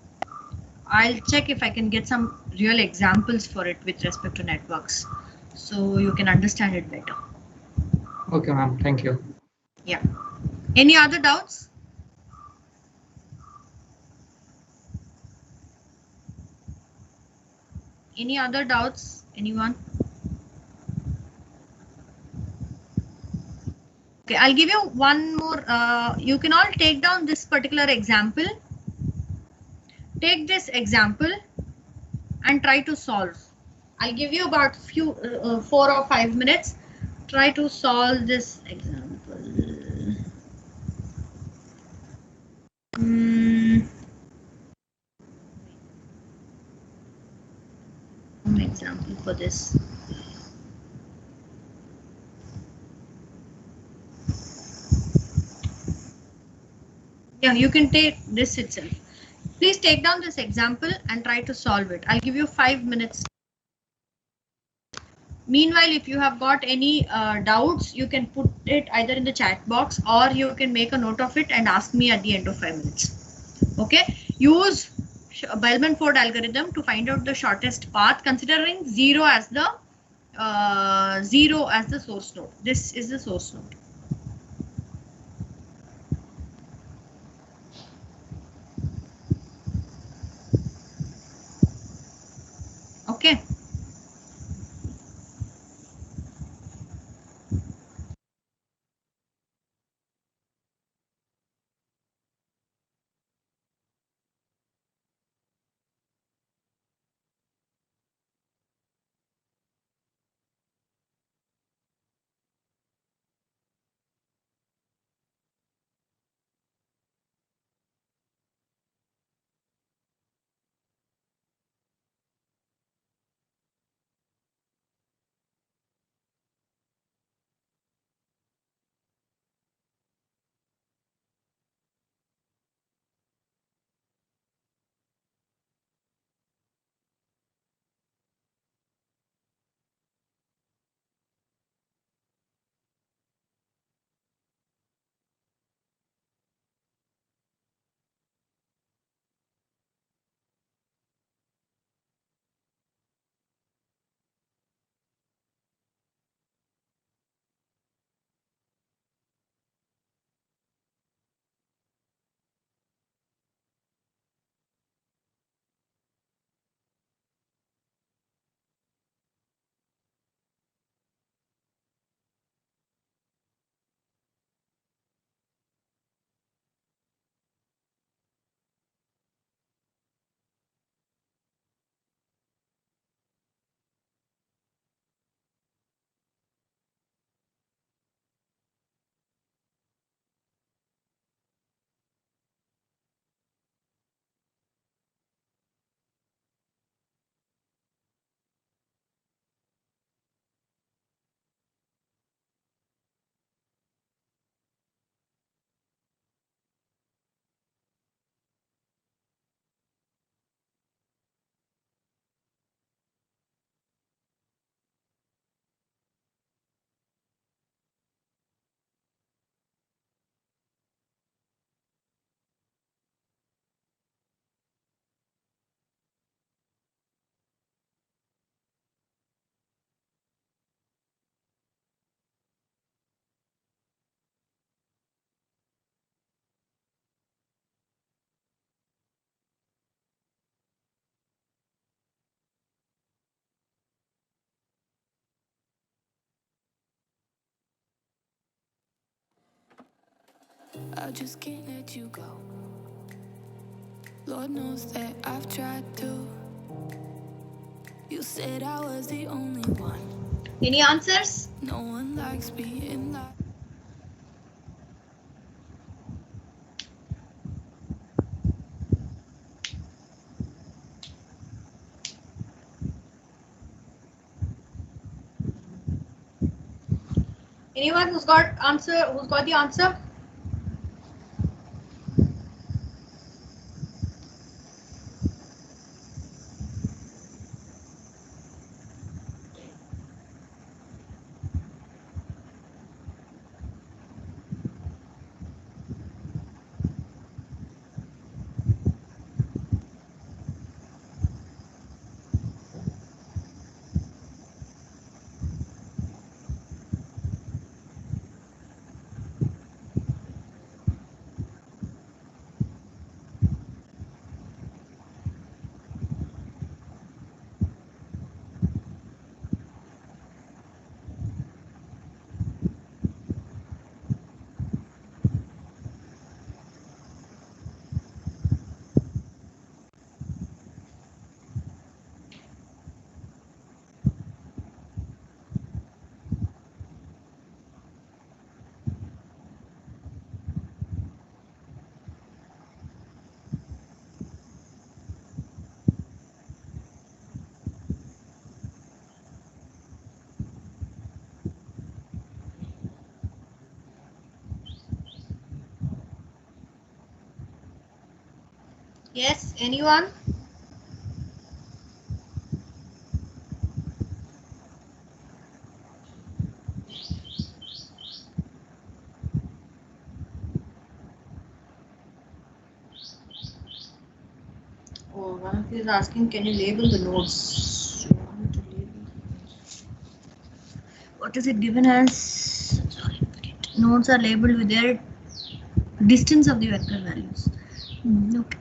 I'll check if I can get some real examples for it with respect to networks, so you can understand it better. Okay, ma'am. Thank you. Yeah. Any other doubts? Any other doubts? Anyone? Okay, I'll give you one more. You can all take down this particular example. Take this example and try to solve. I'll give you about 4 or 5 minutes. Try to solve this example. One example for this. Yeah, you can take this itself. Please take down this example and try to solve it. I'll give you 5 minutes. Meanwhile, if you have got any doubts, you can put it either in the chat box or you can make a note of it and ask me at the end of 5 minutes. Okay, use Bellman-Ford algorithm to find out the shortest path, considering 0 as the source node. This is the source node. Okay. I just can't let you go. Lord knows that I've tried to. You said I was the only one. Any answers? No one likes being like. Anyone who's got answer? Who's got the answer? Yes, anyone? Oh, one of you is asking, can you label the nodes? You want me to label the nodes? What is it given as? Sorry, forget. Nodes are labeled with their distance of the vector values. Okay.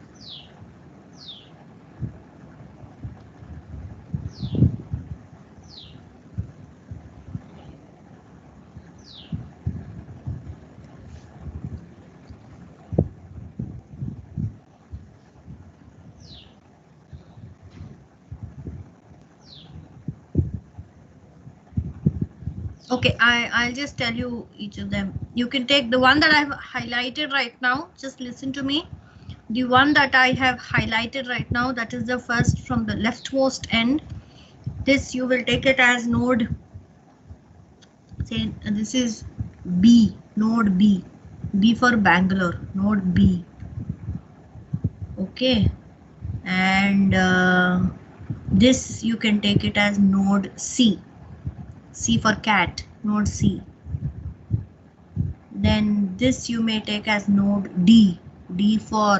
Okay, I'll just tell you each of them. You can take the one that I've highlighted right now. Just listen to me. The one that I have highlighted right now, that is the first from the leftmost end. This you will take it as node. Say this is B, node B. B for Bangalore, node B. Okay, and this you can take it as node C. C for cat, node C. Then this you may take as node D. D for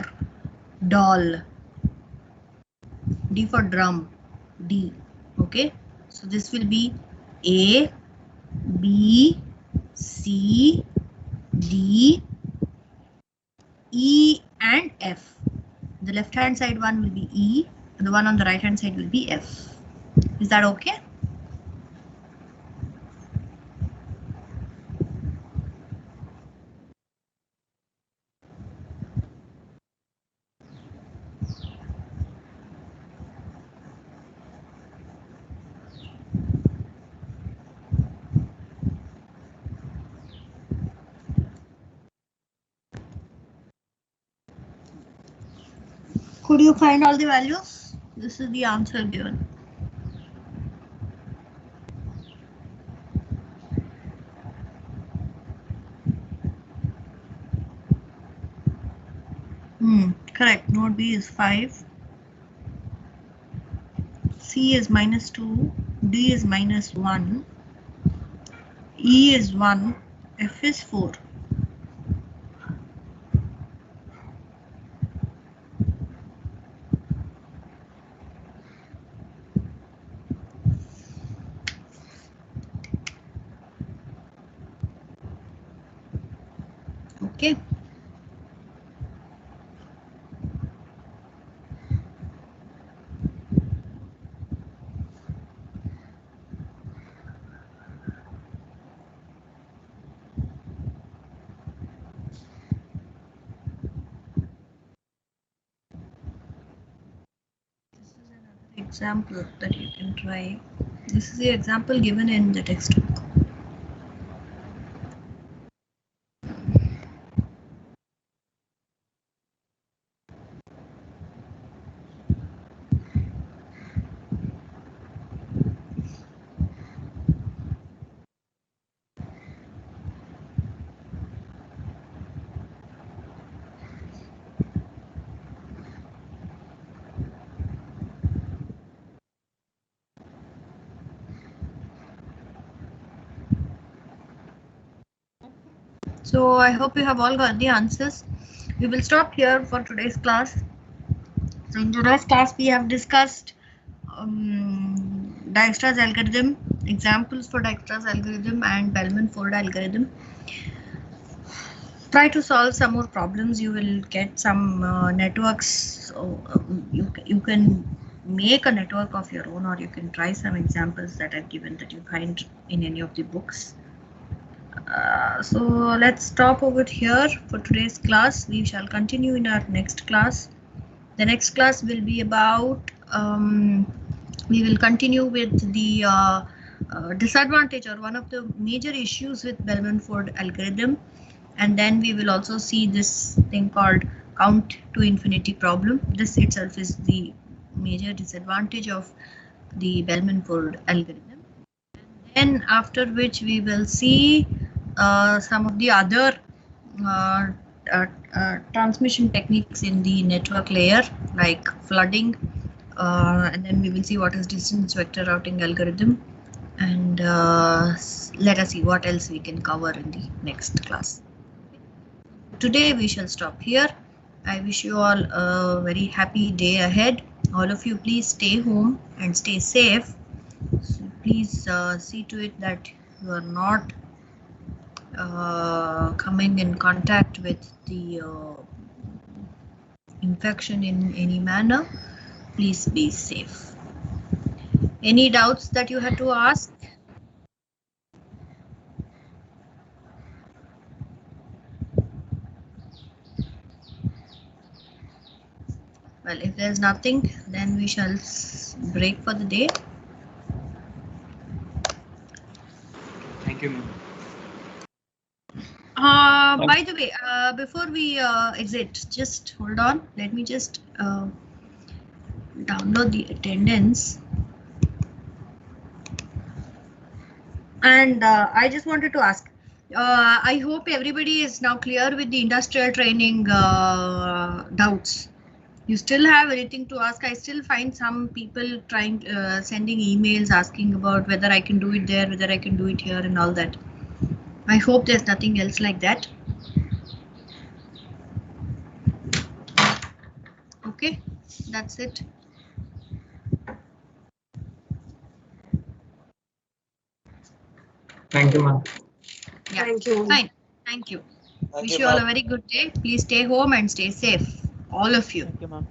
doll. D for drum. D. Okay. So this will be A, B, C, D, E and F. The left hand side one will be E and the one on the right hand side will be F. Is that okay? Could you find all the values? This is the answer given. Correct. Node B is 5. C is -2. D is -1. E is 1. F is 4. Okay. example that you can try. This is the example given in the textbook. So I hope you have all got the answers. We will stop here for today's class. So in today's class we have discussed Dijkstra's algorithm, examples for Dijkstra's algorithm and Bellman-Ford algorithm. Try to solve some more problems. You will get some networks. So you can make a network of your own, or you can try some examples that are given that you find in any of the books. So let's stop over here for today's class. We shall continue in our next class. The next class will be about, we will continue with the disadvantage or one of the major issues with Bellman-Ford algorithm. And then we will also see this thing called count to infinity problem. This itself is the major disadvantage of the Bellman-Ford algorithm. And then after which we will see some of the other transmission techniques in the network layer, like flooding, and then we will see what is distance vector routing algorithm, and let us see what else we can cover in the next class. Today we shall stop here. I wish you all a very happy day ahead. All of you please stay home and stay safe. So please see to it that you are not coming in contact with the infection in any manner. Please be safe. Any doubts that you had to ask? Well, if there's nothing, then we shall break for the day. Thank you, ma'am. By the way, before we exit, just hold on. Let me just download the attendance. And I just wanted to ask, I hope everybody is now clear with the industrial training doubts. You still have anything to ask? I still find some people trying, sending emails asking about whether I can do it there, whether I can do it here and all that. I hope there's nothing else like that. Okay, that's it. Thank you, ma'am. Yeah, Thank you. fine. Thank you. Thank Wish you, you all a ma'am. very good day. Please stay home and stay safe. All of you. Thank you, ma'am.